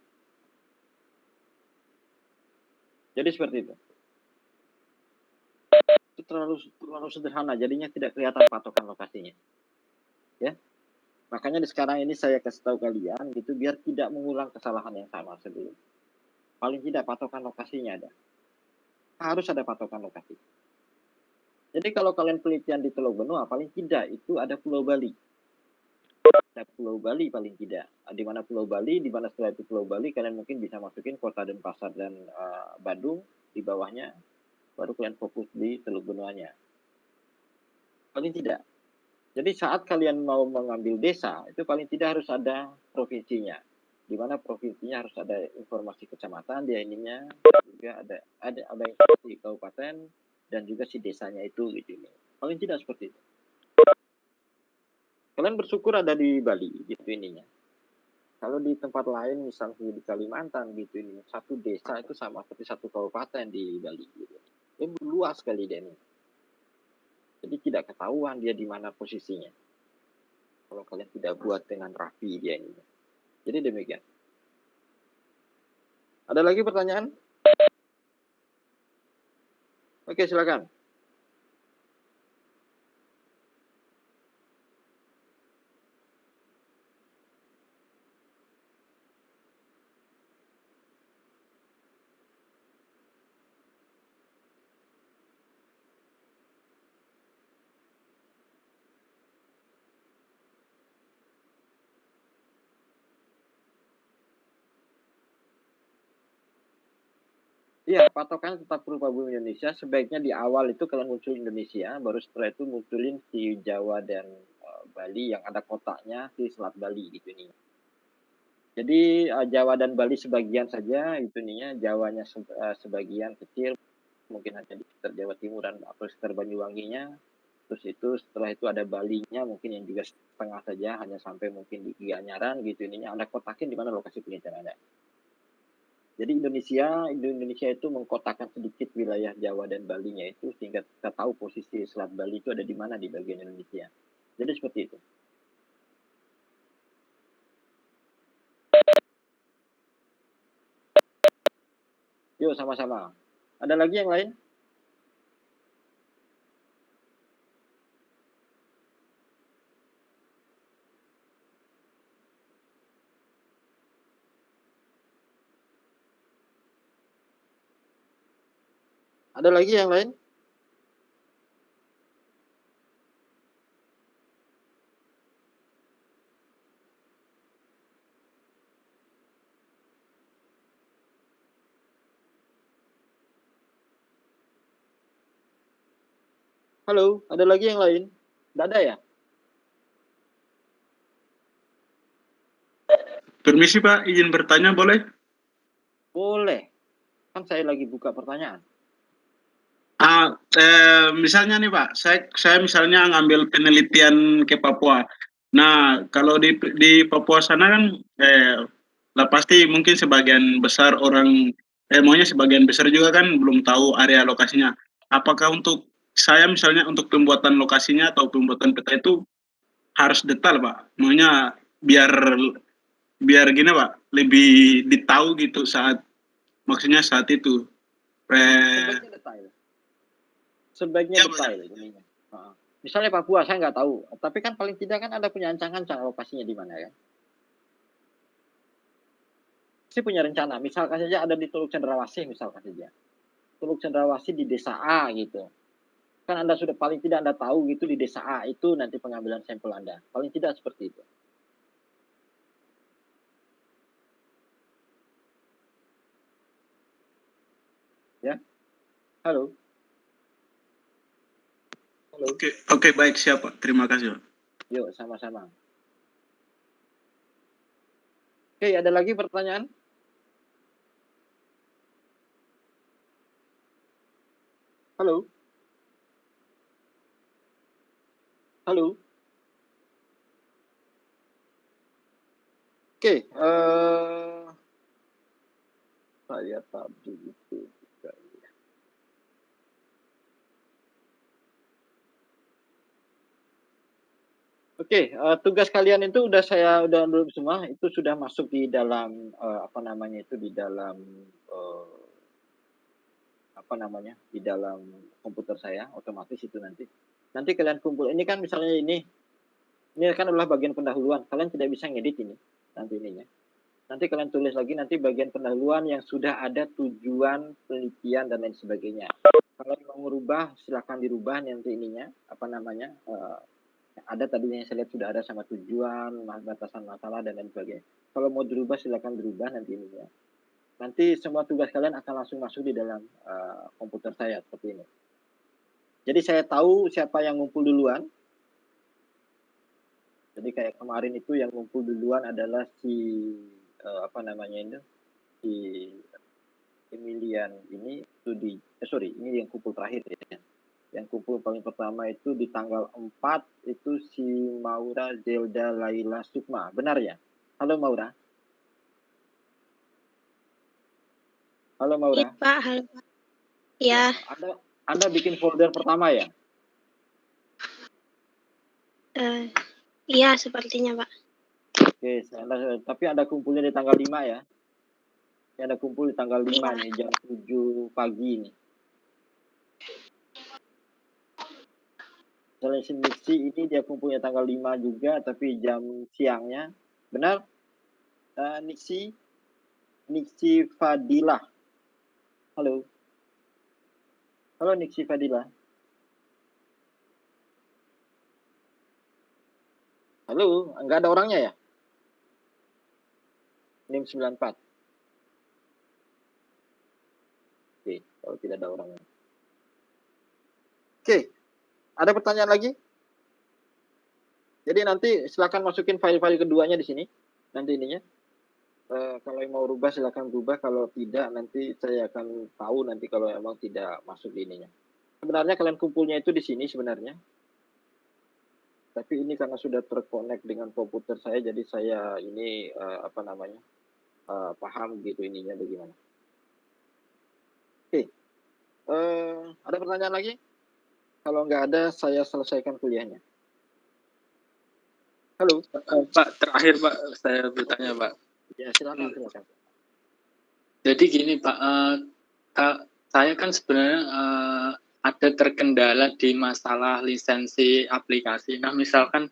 S1: Jadi seperti itu. Itu terlalu sederhana, jadinya tidak kelihatan patokan lokasinya. Ya, makanya di sekarang ini saya kasih tahu kalian gitu biar tidak mengulang kesalahan yang sama sebelum. Paling tidak patokan lokasinya ada. Harus ada patokan lokasi. Jadi kalau kalian penelitian di Teluk Benua, paling tidak itu ada Pulau Bali. Ada Pulau Bali paling tidak. Di mana Pulau Bali, di mana setelah itu Pulau Bali, kalian mungkin bisa masukin Kota Denpasar dan Badung di bawahnya. Baru kalian fokus di Teluk Benuanya. Paling tidak. Jadi saat kalian mau mengambil desa, itu paling tidak harus ada provinsinya. Di mana provinsinya harus ada informasi kecamatan, dia ininya juga ada informasi kabupaten dan juga si desanya itu gitu ini. Paling tidak seperti itu. Kalian bersyukur ada di Bali gitu ininya. Kalau di tempat lain misalnya di Kalimantan gitu ini, satu desa itu sama seperti satu kabupaten di Bali gitu. Ini luas sekali dia ini. Jadi tidak ketahuan dia di mana posisinya. Kalau kalian tidak buat dengan rapi dia ini. Jadi demikian. Ada lagi pertanyaan? Oke, silakan. Iya, patokan tetap berupa bumi Indonesia. Sebaiknya di awal itu kalian muncul Indonesia, baru setelah itu munculin si Jawa dan Bali yang ada kotaknya di Selat Bali gitu nih. Jadi Jawa dan Bali sebagian saja itu nih, Jawanya sebagian kecil, mungkin hanya di sekitar Jawa Timuran atau sekitar Banyuwanginya. Terus itu setelah itu ada Balinya mungkin yang juga setengah saja, hanya sampai mungkin di Gianyaran gitu ininya. Ada kotakin di mana lokasi penelitian ada. Jadi Indonesia itu mengkotakan sedikit wilayah Jawa dan Bali-nya itu sehingga kita tahu posisi Selat Bali itu ada di mana di bagian Indonesia. Jadi seperti itu. Yuk sama-sama. Ada lagi yang lain? Ada lagi yang lain? Halo, ada lagi yang lain? Tidak ada ya?
S10: Permisi Pak, izin bertanya boleh?
S1: Boleh. Kan saya lagi buka pertanyaan.
S10: Misalnya nih Pak, saya misalnya ngambil penelitian ke Papua. Nah, kalau di Papua sana kan, lah pasti mungkin sebagian besar orang, maunya sebagian besar juga kan belum tahu area lokasinya. Apakah untuk saya misalnya untuk pembuatan lokasinya atau pembuatan peta itu harus detail Pak? Maunya biar gini Pak, lebih ditahu gitu maksudnya saat itu.
S1: Sebaiknya detail. Sebaiknya
S10: Ya,
S1: detail ininya. Misalnya Papua saya nggak tahu, tapi kan paling tidak kan ada punya ancang-ancang lokasinya di mana ya. Saya punya rencana, misalkan saja ada di Teluk Cendrawasih misalkan saja. Teluk Cendrawasih di desa A gitu. Kan Anda sudah paling tidak Anda tahu gitu di desa A itu nanti pengambilan sampel Anda. Paling tidak seperti itu. Ya. Halo. Halo.
S10: Oke, baik, siap Pak. Terima kasih Pak.
S1: Yuk, sama-sama. Oke, ada lagi pertanyaan? Halo. Halo. Oke, saya tadi itu juga. Oke, tugas kalian itu udah belum semua, itu sudah masuk di dalam di dalam di dalam komputer saya, otomatis itu nanti. Nanti kalian kumpul, ini kan misalnya ini kan adalah bagian pendahuluan, kalian tidak bisa ngedit ini, nanti ininya. Nanti kalian tulis lagi nanti bagian pendahuluan yang sudah ada tujuan, penelitian, dan lain sebagainya. Kalau mau merubah, silakan dirubah nanti ininya, ada tadinya yang saya lihat sudah ada sama tujuan, batasan masalah, dan lain sebagainya. Kalau mau dirubah, silakan dirubah nanti ininya. Nanti semua tugas kalian akan langsung masuk di dalam komputer saya seperti ini. Jadi saya tahu siapa yang ngumpul duluan. Jadi kayak kemarin itu yang ngumpul duluan adalah si si Emilian ini itu ini yang kumpul terakhir ya. Yang kumpul paling pertama itu di tanggal 4 itu si Maura Zelda Laila Sukma. Benar ya? Halo Maura. Halo Maura.
S9: Iya Pak, halo Pak. Ya.
S1: Anda bikin folder pertama ya?
S9: Iya sepertinya Pak.
S1: Oke, tapi Anda kumpulnya di tanggal 5 ya? Anda kumpul di tanggal 5 nih, jam 7 pagi ini. Seleksi ini dia kumpulnya tanggal 5 juga, tapi jam siangnya. Benar? Nixi Fadilah. Halo. Halo Nixi Fadilah. Halo, enggak ada orangnya ya? NIM 94. Oke, kalau tidak ada orangnya. Oke, ada pertanyaan lagi? Jadi nanti silakan masukin file-file keduanya di sini. Nanti ininya. Kalau yang mau rubah silakan rubah. Kalau tidak nanti saya akan tahu nanti kalau emang tidak masuk di ininya. Sebenarnya kalian kumpulnya itu di sini sebenarnya. Tapi ini karena sudah terkonek dengan komputer saya, jadi saya ini paham gitu ininya bagaimana. Oke, ada pertanyaan lagi? Kalau nggak ada, saya selesaikan kuliahnya. Halo?
S3: Pak, terakhir Pak, saya bertanya Pak.
S1: Ya, silakan.
S3: Jadi gini Pak, saya kan sebenarnya ada terkendala di masalah lisensi aplikasi. Nah, misalkan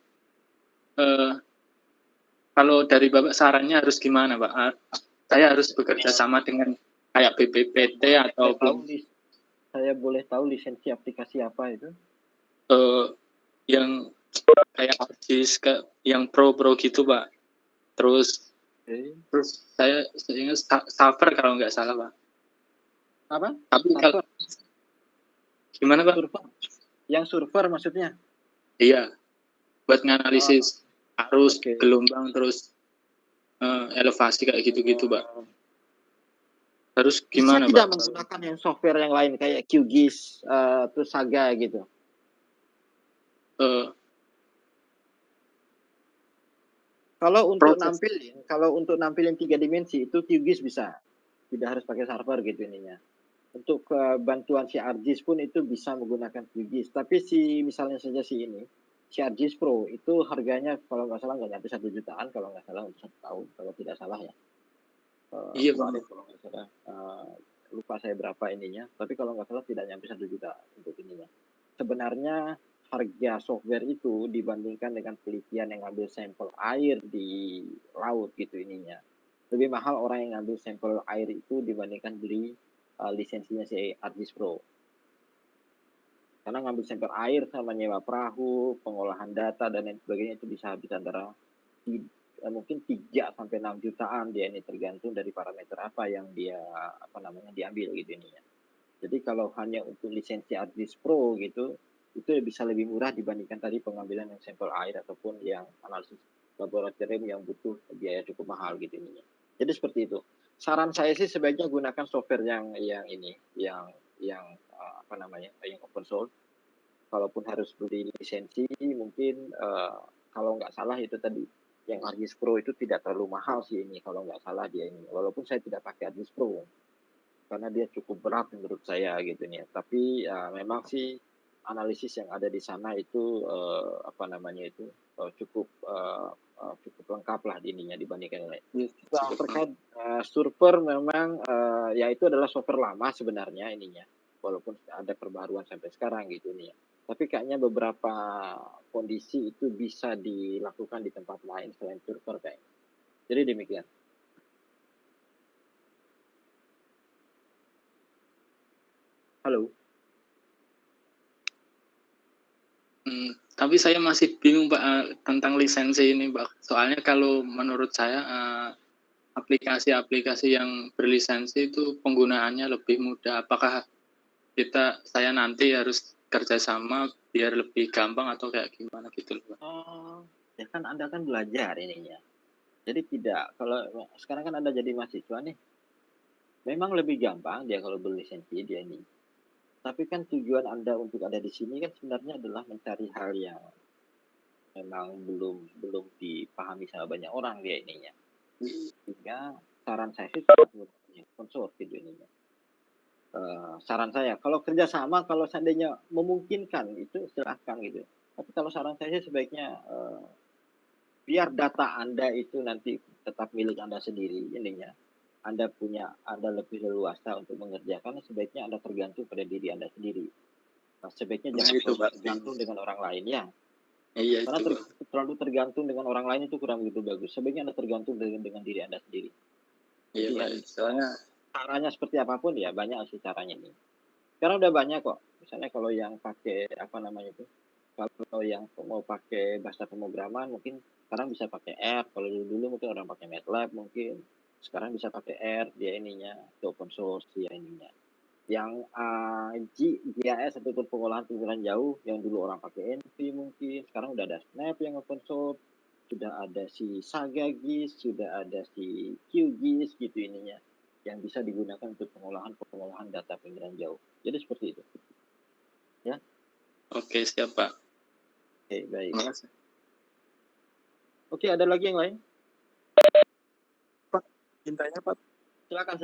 S3: kalau dari Bapak sarannya harus gimana Pak? Saya harus bekerja sama dengan kayak BPPT ataupun
S1: Saya boleh tahu lisensi aplikasi apa itu?
S3: yang kayak ArcGIS yang pro gitu Pak. Terus saya ingat Saver kalau nggak salah Pak.
S1: Apa?
S3: Tapi kalau gimana Pak?
S1: Yang surfer maksudnya?
S3: Iya, buat nganalisis arus, gelombang, terus elevasi kayak gitu-gitu Pak. Terus gimana
S1: Bisa tidak
S3: Pak?
S1: menggunakan yang software yang lain kayak QGIS, terus Saga gitu? Kalau untuk nampilin 3 dimensi itu QGIS bisa, tidak harus pakai server gitu ininya. Untuk bantuan si ArcGIS pun itu bisa menggunakan QGIS, tapi misalnya saja si ArcGIS Pro itu harganya kalau nggak salah nggak nyampe 1 jutaan kalau nggak salah untuk 1 tahun kalau tidak salah ya.
S3: Iya Pak.
S1: Kalau nggak salah, lupa saya berapa ininya, tapi kalau nggak salah tidak nyampe 1 juta untuk ininya. Sebenarnya harga software itu dibandingkan dengan penelitian yang ngambil sampel air di laut gitu ininya. Lebih mahal orang yang ngambil sampel air itu dibandingkan beli lisensinya si ArcGIS Pro. Karena ngambil sampel air sama nyewa perahu, pengolahan data dan lain sebagainya itu bisa habis antara mungkin 3 sampai 6 jutaan dia ini, tergantung dari parameter apa yang dia diambil gitu ininya. Jadi kalau hanya untuk lisensi ArcGIS Pro gitu, itu bisa lebih murah dibandingkan tadi pengambilan yang sampel air ataupun yang analisis laboratorium yang butuh biaya cukup mahal gitu ininya. Jadi seperti itu. Saran saya sih sebaiknya gunakan software yang open source. Kalaupun harus beli lisensi, mungkin kalau nggak salah itu tadi yang ArcGIS Pro itu tidak terlalu mahal sih ini, kalau nggak salah dia ini. Walaupun saya tidak pakai ArcGIS Pro karena dia cukup berat menurut saya gitu nih. Tapi memang sih analisis yang ada di sana itu cukup lengkap lah ininya dibandingkan lain. Terkait Surfer memang ya itu adalah software lama sebenarnya ininya, walaupun ada perbaruan sampai sekarang gitu nih. Tapi kayaknya beberapa kondisi itu bisa dilakukan di tempat lain selain Surfer kayaknya. Jadi demikian. Halo.
S3: Tapi saya masih bingung Pak tentang lisensi ini Pak. Soalnya kalau menurut saya aplikasi-aplikasi yang berlisensi itu penggunaannya lebih mudah. Apakah saya nanti harus kerjasama biar lebih gampang atau kayak gimana gitu Pak?
S1: Ya kan Anda kan belajar ininya. Jadi tidak, kalau sekarang kan Anda jadi mahasiswa nih, memang lebih gampang dia kalau berlisensi dia ini. Tapi kan tujuan Anda untuk ada di sini kan sebenarnya adalah mencari hal yang memang belum dipahami sama banyak orang dia ininya. Sehingga saran saya sih sponsor gitu ininya. Saran saya kalau kerjasama, kalau seandainya memungkinkan itu silahkan gitu. Tapi kalau saran saya sih sebaiknya biar data Anda itu nanti tetap milik Anda sendiri ininya. Anda lebih leluasa untuk mengerjakan, sebaiknya Anda tergantung pada diri Anda sendiri. Nah, sebaiknya jangan tergantung dengan orang lain ya.
S3: Iya,
S1: karena terlalu tergantung dengan orang lain itu kurang begitu bagus. Sebaiknya Anda tergantung dengan diri Anda sendiri.
S3: Iya,
S1: jadi,
S3: soalnya
S1: caranya seperti apapun ya banyak sih caranya ini. Sekarang udah banyak kok. Misalnya kalau yang pakai kalau yang mau pakai bahasa pemrograman mungkin sekarang bisa pakai R. Kalau dulu mungkin orang pakai MATLAB mungkin. Sekarang bisa pakai R, dia ininya, open source dia ininya. Yang GIS ataupun pengolahan jauh, yang dulu orang pakai NV mungkin, sekarang udah ada Snap yang open source, sudah ada si Saga GIS, sudah ada si QGIS gitu ininya, yang bisa digunakan untuk pengolahan data pinggiran jauh. Jadi seperti itu. Ya.
S3: Oke, siap Pak.
S1: Oke, baik.
S3: Terima kasih.
S1: Oke, ada lagi yang lain?
S5: Izin tanya, Pak.
S1: Silakan.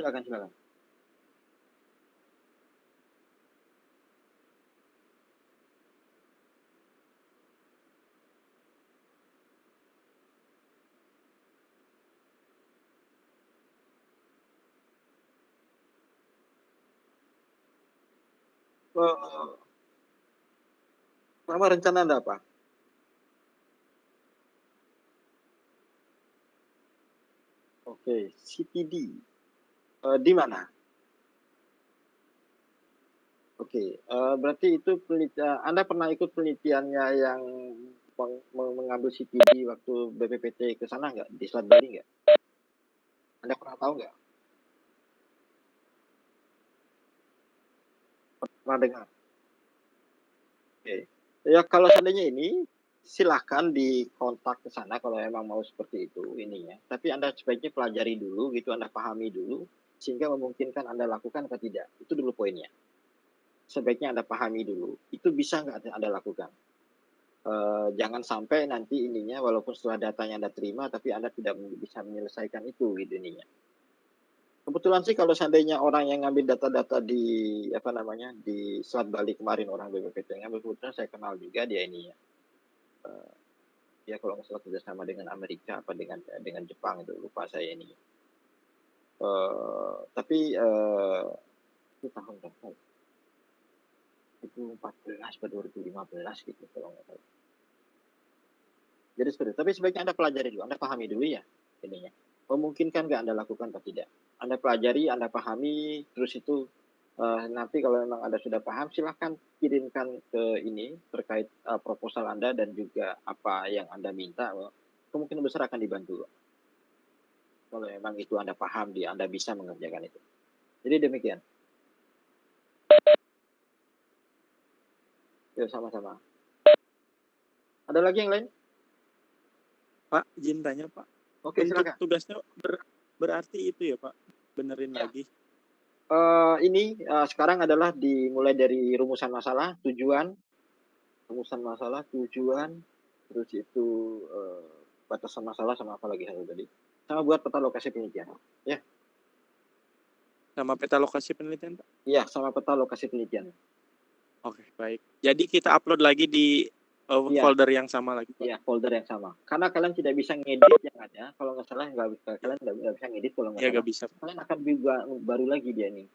S1: Sama rencana Anda apa? Oke, CPD. Di mana? Oke, berarti itu Anda pernah ikut penelitiannya yang mengambil CPD waktu BPPT ke sana nggak? Di Selat Bali nggak? Anda pernah tahu nggak? Pernah dengar? Oke. Ya kalau seandainya ini silahkan dikontak ke sana kalau memang mau seperti itu ininya. Tapi Anda sebaiknya pelajari dulu gitu, Anda pahami dulu sehingga memungkinkan Anda lakukan atau tidak. Itu dulu poinnya. Sebaiknya Anda pahami dulu. Itu bisa nggak Anda lakukan? Jangan sampai nanti ininya walaupun setelah datanya Anda terima tapi Anda tidak bisa menyelesaikan itu gitu ininya. Kebetulan sih kalau seandainya orang yang ngambil data-data di di Selat Bali kemarin orang BPPT ngambil, kebetulan saya kenal juga dia ininya. Dia kalau nggak salah kerjasama dengan Amerika apa dengan Jepang itu lupa saya ini. Tapi itu tahun berapa? Itu 14 atau 2015 gitu kalau nggak salah. Jadi seperti itu. Tapi sebaiknya Anda pelajari dulu, Anda pahami dulu ya ininya. Memungkinkan nggak Anda lakukan atau tidak? Anda pelajari, Anda pahami, terus itu nanti kalau memang Anda sudah paham, silahkan kirimkan ke ini terkait proposal Anda dan juga apa yang Anda minta. Kemungkinan besar akan dibantu. Kalau memang itu Anda paham, Anda bisa mengerjakan itu. Jadi demikian. Yuk sama-sama. Ada lagi yang lain?
S5: Pak, izin tanya, Pak.
S1: Oke,
S5: Untuk
S1: silakan.
S5: tugasnya berarti itu ya, Pak? Benerin
S1: Ya.
S5: lagi.
S1: Ini sekarang adalah dimulai dari rumusan masalah, tujuan, terus itu batasan masalah sama apa lagi satu tadi. Sama buat peta lokasi penelitian. Ya.
S5: Sama peta lokasi penelitian, Pak?
S1: Iya, sama peta lokasi penelitian.
S5: Oke, baik. Jadi kita upload lagi di folder yang sama lagi, Pak?
S1: Iya, folder yang sama. Karena kalian tidak bisa ngedit yang ada. Kalau nggak salah kalian nggak bisa ngedit kalau nggak
S5: Iya,
S1: salah.
S5: nggak bisa.
S1: Kalian akan buat baru lagi dia nih.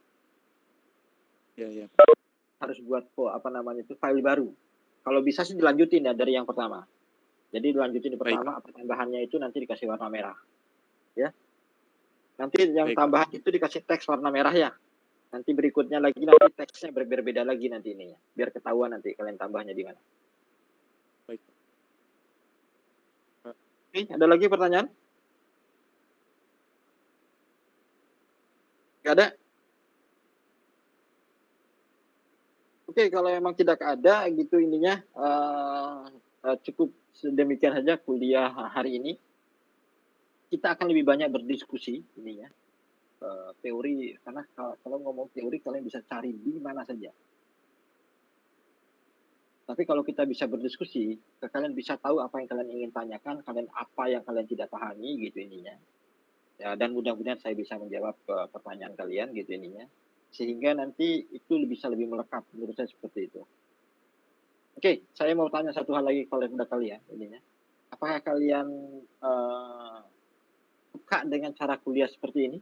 S5: Iya.
S1: Harus buat file baru. Kalau bisa sih dilanjutin ya dari yang pertama. Jadi dilanjutin di pertama, apa tambahannya itu nanti dikasih warna merah. Ya. Nanti yang tambahan itu dikasih teks warna merah ya. Nanti berikutnya lagi nanti teksnya berbeda lagi nanti ininya. Biar ketahuan nanti kalian tambahnya di mana.
S5: Baik.
S1: Oke, ada lagi pertanyaan? Nggak ada? Oke, kalau memang tidak ada gitu ininya, cukup sedemikian saja kuliah hari ini. Kita akan lebih banyak berdiskusi ininya. Teori, karena kalau ngomong teori kalian bisa cari di mana saja. Tapi kalau kita bisa berdiskusi, kalian bisa tahu apa yang kalian ingin tanyakan, apa yang kalian tidak pahami gitu ininya. Ya, dan mudah-mudahan saya bisa menjawab pertanyaan kalian gitu ininya. Sehingga nanti itu bisa lebih melekat, menurut saya seperti itu. Oke, saya mau tanya satu hal lagi kepada kalian ininya. Apakah kalian suka dengan cara kuliah seperti ini?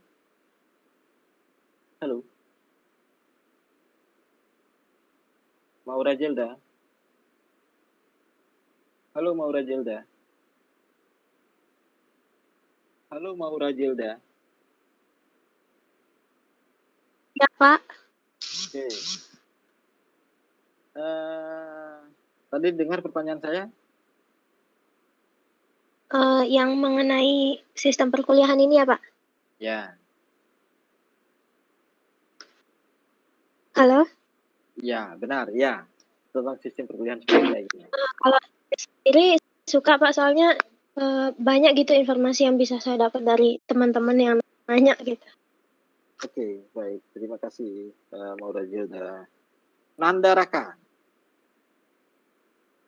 S1: Halo. Maura Jelda. Halo Maura Jelda. Halo Maura Jelda.
S9: Ya, Pak.
S1: Oke. Tadi dengar pertanyaan saya?
S9: Yang mengenai sistem perkuliahan ini ya, Pak?
S1: Ya.
S9: Halo?
S1: Ya, benar. Ya. Tentang sistem perkuliahan seperti ini.
S9: Kalau sendiri suka, Pak, soalnya banyak gitu informasi yang bisa saya dapat dari teman-teman yang nanya gitu.
S1: Oke, baik. Terima kasih, Maura Jelda. Nanda Raka.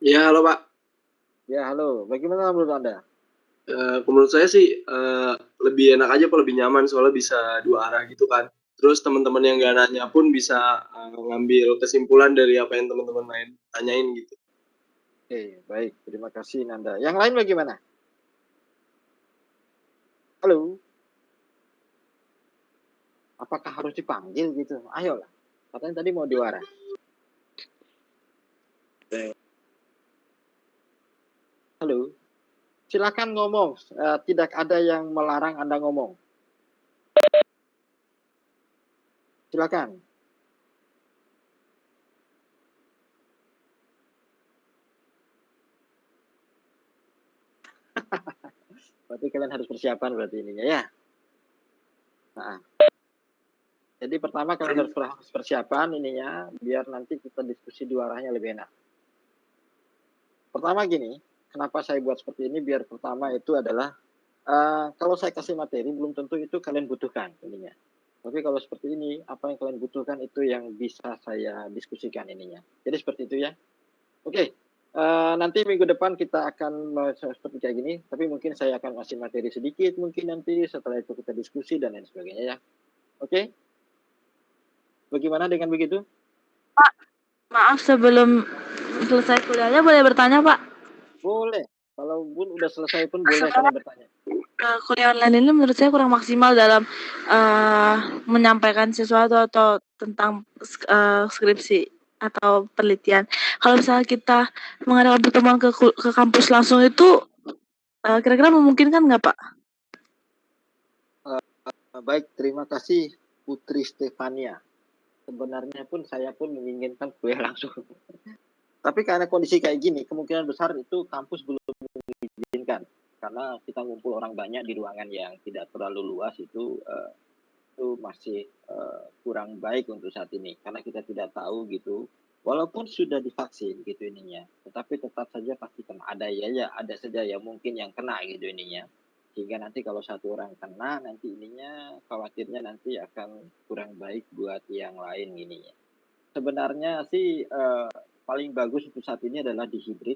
S11: Ya, halo Pak.
S1: Ya, halo. Bagaimana menurut Anda?
S11: Menurut saya sih lebih enak aja, lebih nyaman soalnya bisa dua arah gitu kan. Terus teman-teman yang nggak nanya pun bisa ngambil kesimpulan dari apa yang teman-teman lain tanyain gitu.
S1: Oke, baik. Terima kasih Nanda. Yang lain bagaimana? Halo? Apakah harus dipanggil gitu? Ayolah. Katanya tadi mau diwara. Halo? Silakan ngomong. Tidak ada yang melarang Anda ngomong. Silakan. Berarti kalian harus persiapan berarti ininya ya. Nah. Jadi pertama kalian harus persiapan ininya biar nanti kita diskusi dua arahnya lebih enak. Pertama gini, kenapa saya buat seperti ini biar pertama itu adalah kalau saya kasih materi belum tentu itu kalian butuhkan ininya. Tapi kalau seperti ini, apa yang kalian butuhkan itu yang bisa saya diskusikan ininya. Jadi seperti itu ya. Oke, nanti minggu depan kita akan seperti kayak gini, tapi mungkin saya akan kasih materi sedikit, mungkin nanti setelah itu kita diskusi dan lain sebagainya ya. Oke? Bagaimana dengan begitu?
S7: Pak, maaf sebelum selesai kuliahnya boleh bertanya Pak?
S1: Boleh. Kalau pun udah selesai pun boleh kalian bertanya.
S7: Kuliah online ini menurut saya kurang maksimal dalam menyampaikan sesuatu atau tentang skripsi atau penelitian. Kalau misalnya kita mengadakan pertemuan ke kampus langsung itu kira-kira memungkinkan nggak Pak?
S1: Baik, terima kasih Putri Stefania. Sebenarnya pun saya pun menginginkan kuliah langsung. Tapi karena kondisi kayak gini, kemungkinan besar itu kampus belum mengizinkan. Karena kita ngumpul orang banyak di ruangan yang tidak terlalu luas itu masih kurang baik untuk saat ini. Karena kita tidak tahu gitu. Walaupun sudah divaksin gitu ininya. Tetapi tetap saja pasti kena. Ada saja ya mungkin yang kena gitu ininya. Sehingga nanti kalau satu orang kena, nanti ininya khawatirnya nanti akan kurang baik buat yang lain ininya. Sebenarnya sih paling bagus untuk saat ini adalah di hibrid.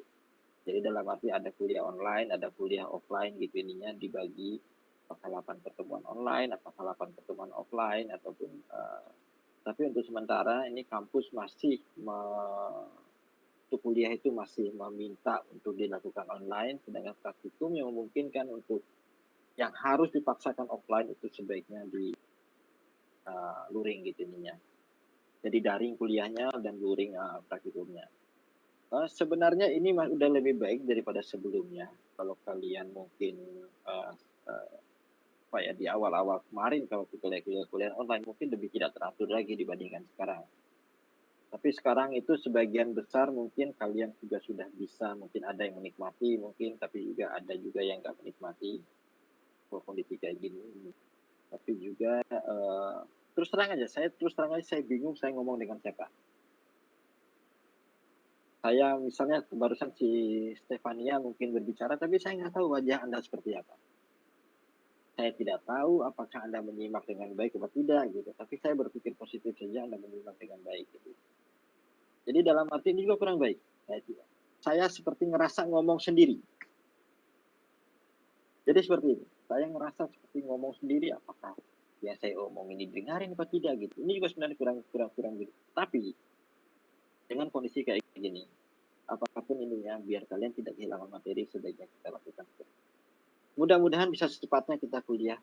S1: Jadi dalam arti ada kuliah online, ada kuliah offline gitu ininya dibagi apakah 8 pertemuan online, apakah 8 pertemuan offline ataupun tapi untuk sementara ini kampus masih untuk kuliah itu masih meminta untuk dilakukan online, sedangkan praktikum yang memungkinkan untuk yang harus dipaksakan offline itu sebaiknya di luring gitu ininya. Jadi daring kuliahnya dan luring praktikumnya. Sebenarnya ini udah lebih baik daripada sebelumnya. Kalau kalian mungkin di awal-awal kemarin kalau kuliah online mungkin lebih tidak teratur lagi dibandingkan sekarang. Tapi sekarang itu sebagian besar mungkin kalian juga sudah bisa, mungkin ada yang menikmati mungkin, tapi juga ada juga yang nggak menikmati kondisi kayak gini. Tapi juga terus terang aja saya bingung saya ngomong dengan siapa. Saya misalnya barusan si Stefania mungkin berbicara, tapi saya nggak tahu wajah Anda seperti apa. Saya tidak tahu apakah Anda menyimak dengan baik atau tidak gitu. Tapi saya berpikir positif saja Anda menyimak dengan baik gitu. Jadi dalam arti ini juga kurang baik. Saya seperti ngerasa ngomong sendiri. Jadi seperti ini. Saya ngerasa seperti ngomong sendiri, apakah ya saya omong ini dengarin apa tidak gitu. Ini juga sebenarnya kurang gitu. Tapi dengan kondisi kayak gini, apapun ininya, biar kalian tidak kehilangan materi, sebaiknya kita lakukan. Mudah-mudahan bisa secepatnya kita kuliah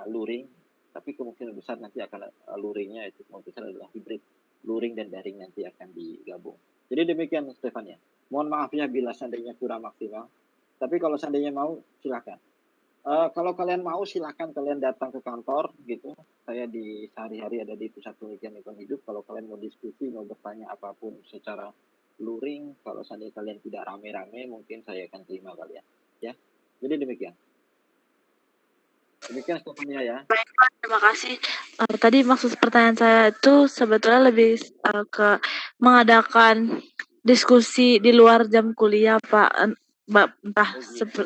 S1: luring, tapi kemungkinan besar nanti akan luringnya itu kemungkinan besar adalah hibrid, luring dan daring nanti akan digabung. Jadi demikian Stefania. Mohon maaf ya bila seandainya kurang maksimal. Tapi kalau seandainya mau, silakan. Kalau kalian mau, silakan kalian datang ke kantor gitu. Saya di sehari-hari ada di Pusat Penelitian Lingkungan Hidup. Kalau kalian mau diskusi, mau bertanya apapun secara luring, kalau seandainya kalian tidak rame-rame, mungkin saya akan terima kalian. Ya, jadi demikian. Demikian Stefania ya.
S7: Baik Pak, terima kasih. Tadi maksud pertanyaan saya itu sebetulnya lebih ke mengadakan diskusi di luar jam kuliah Pak, entah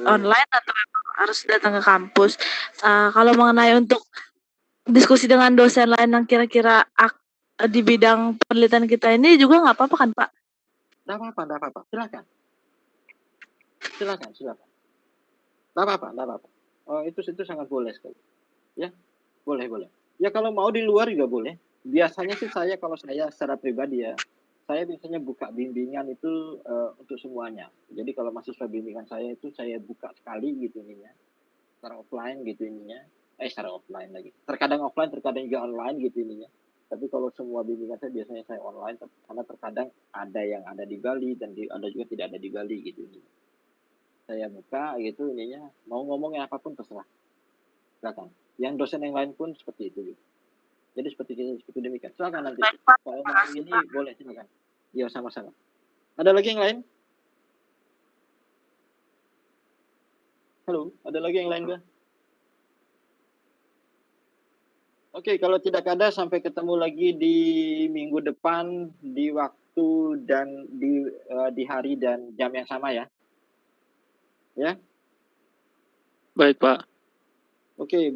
S7: online atau harus datang ke kampus. Kalau mengenai untuk diskusi dengan dosen lain yang kira-kira di bidang penelitian kita ini juga nggak apa-apa kan Pak? Nggak
S1: apa-apa. Silakan. Nggak apa-apa. Itu sangat boleh sekali. Ya, boleh. Ya kalau mau di luar juga boleh. Biasanya sih kalau saya secara pribadi ya, saya biasanya buka bimbingan itu untuk semuanya. Jadi kalau mahasiswa bimbingan saya itu saya buka sekali gitu ininya, secara offline gitu ininya. Secara offline lagi. Terkadang offline, terkadang juga online gitu ininya. Tapi kalau semua bimbingan saya biasanya saya online, karena terkadang ada yang ada di Bali dan ada juga tidak ada di Bali gitu ininya. Saya buka gitu ininya, mau ngomongnya apapun terserah. Silakan. Yang dosen yang lain pun seperti itu gitu. Jadi seperti demikian. Silakan nanti. Kalau mau ini boleh silakan. Ya sama-sama. Ada lagi yang lain? Halo, ada lagi yang lain nggak? Oke, kalau tidak ada sampai ketemu lagi di minggu depan di waktu dan di hari dan jam yang sama ya. Ya.
S6: Baik, Pak.
S1: Oke.